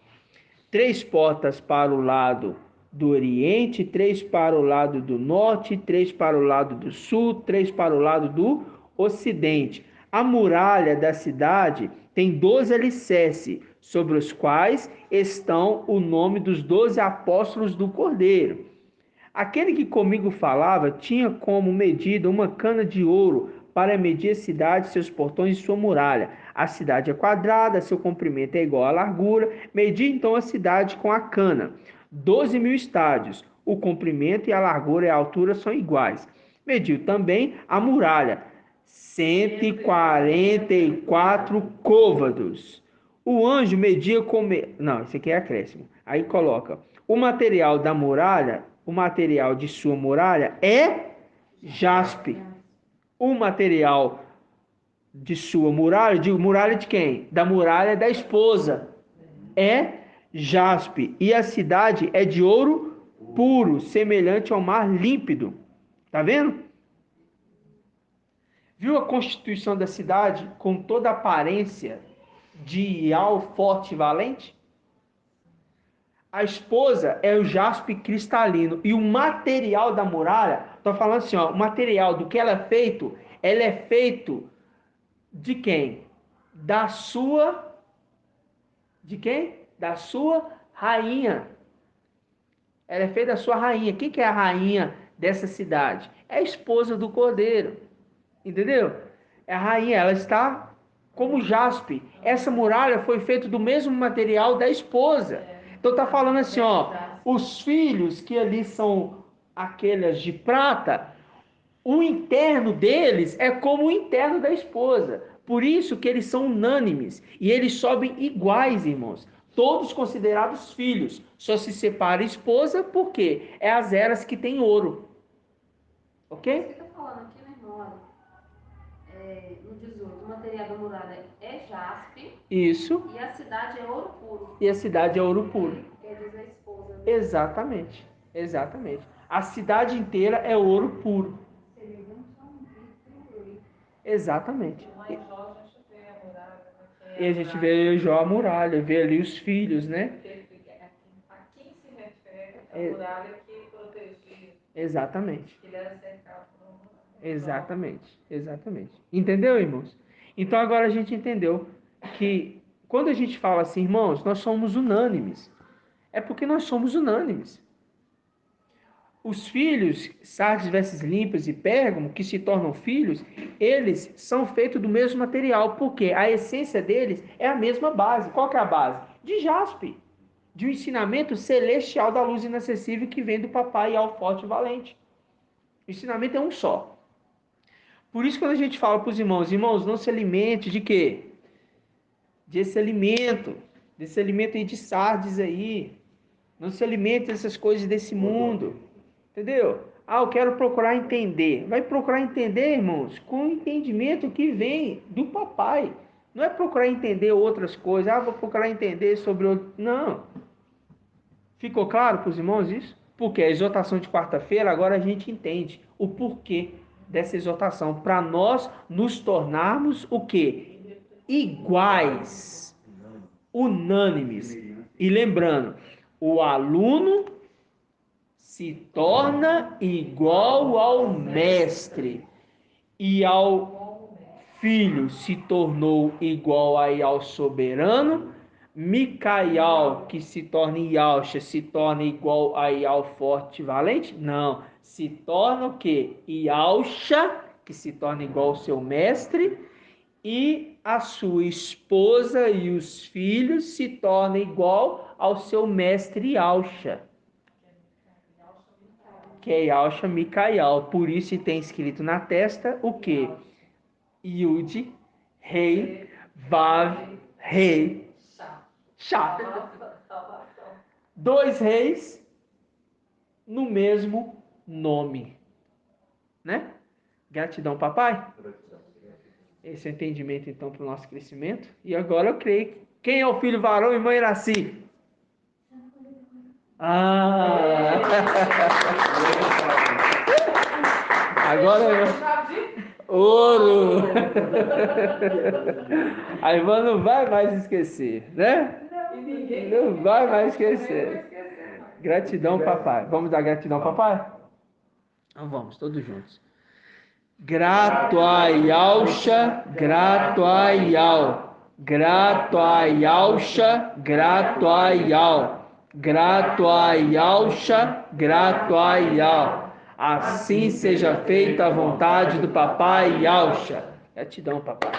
3 portas para o lado do Oriente, 3 para o lado do Norte, 3 para o lado do Sul, 3 para o lado do Ocidente. A muralha da cidade tem 12 alicerces, sobre os quais estão o nome dos 12 apóstolos do Cordeiro. Aquele que comigo falava tinha como medida uma cana de ouro para medir a cidade, seus portões e sua muralha. A cidade é quadrada, seu comprimento é igual à largura. Medi então a cidade com a cana. 12.000 estádios. O comprimento e a largura e a altura são iguais. Mediu também a muralha. 144 côvados. O anjo media com... Não, isso aqui é acréscimo. Aí coloca. O material da muralha, o material de sua muralha é jaspe. O material de sua muralha de quem? Da muralha da esposa. É jaspe. E a cidade é de ouro puro, semelhante ao mar límpido. Tá vendo? Viu a constituição da cidade com toda a aparência de Ial forte e valente? A esposa é o jaspe cristalino. E o material da muralha, estou falando assim, ó, o material do que ela é feito de quem? De quem? Da sua rainha. Ela é feita da sua rainha. Quem que é a rainha dessa cidade? É a esposa do cordeiro. Entendeu? É a rainha, ela está como jaspe. Essa muralha foi feita do mesmo material da esposa. Então está falando assim, ó, os filhos que ali são aqueles de prata, o interno deles é como o interno da esposa. Por isso que eles são unânimes e eles sobem iguais, irmãos. Todos considerados filhos. Só se separa a esposa porque é as eras que tem ouro. Ok? Você está falando aqui, né, irmão? No 18, o material da muralha é jaspe. Isso. E a cidade é ouro puro. E a cidade é ouro puro. Quer dizer a esposa. Né? Exatamente. Exatamente. A cidade inteira é ouro puro. Exatamente. E a gente vê Jó a muralha, vê ali os filhos, né? A quem se refere a muralha que protegia? Exatamente. Ele era cercado por uma muralha. Exatamente. Exatamente. Entendeu, irmãos? Então agora a gente entendeu que quando a gente fala assim, irmãos, nós somos unânimes. É porque nós somos unânimes. Os filhos, Sardes, Vestes Limpas e Pérgamo, que se tornam filhos, eles são feitos do mesmo material, porque a essência deles é a mesma base. Qual que é a base? De jaspe, de um ensinamento celestial da luz inacessível que vem do papai ao forte e valente. O ensinamento é um só. Por isso, quando a gente fala para os irmãos, irmãos, não se alimente de quê? Desse alimento aí de Sardes aí. Não se alimente dessas coisas desse mundo. Entendeu? Eu quero procurar entender. Vai procurar entender, irmãos, com o entendimento que vem do papai. Não é procurar entender outras coisas. Vou procurar entender sobre outro. Não. Ficou claro para os irmãos isso? Porque a exortação de quarta-feira, agora a gente entende o porquê dessa exortação. Para nós nos tornarmos o quê? Iguais. Unânimes. E lembrando, o aluno se torna igual ao mestre, e ao filho se tornou igual ao soberano. Micael, que se torna Yalcha, se torna igual ao forte e valente? Não, se torna o quê? Yalcha, que se torna igual ao seu mestre, e a sua esposa e os filhos se tornam igual ao seu mestre Yalcha, que é Yalcha Micael. Por isso tem escrito na testa o quê? Yud, Rei, Vav, Rei, Chá. 2 reis no mesmo nome. Né? Gratidão, papai. Esse é o entendimento, então, para o nosso crescimento. E agora eu creio. Quem é o filho varão e mãe Iraci? Agora ouro. A irmã não vai mais esquecer, né? Não vai mais esquecer. Gratidão, papai. Vamos dar gratidão, papai? Então vamos, todos juntos. Grato a Yalcha, grato a Yal. Grato a Yalcha, grato a Yal. Grato a Yalcha, grato a Yal. Assim seja feita a vontade do papai Yalcha. Gratidão, papai.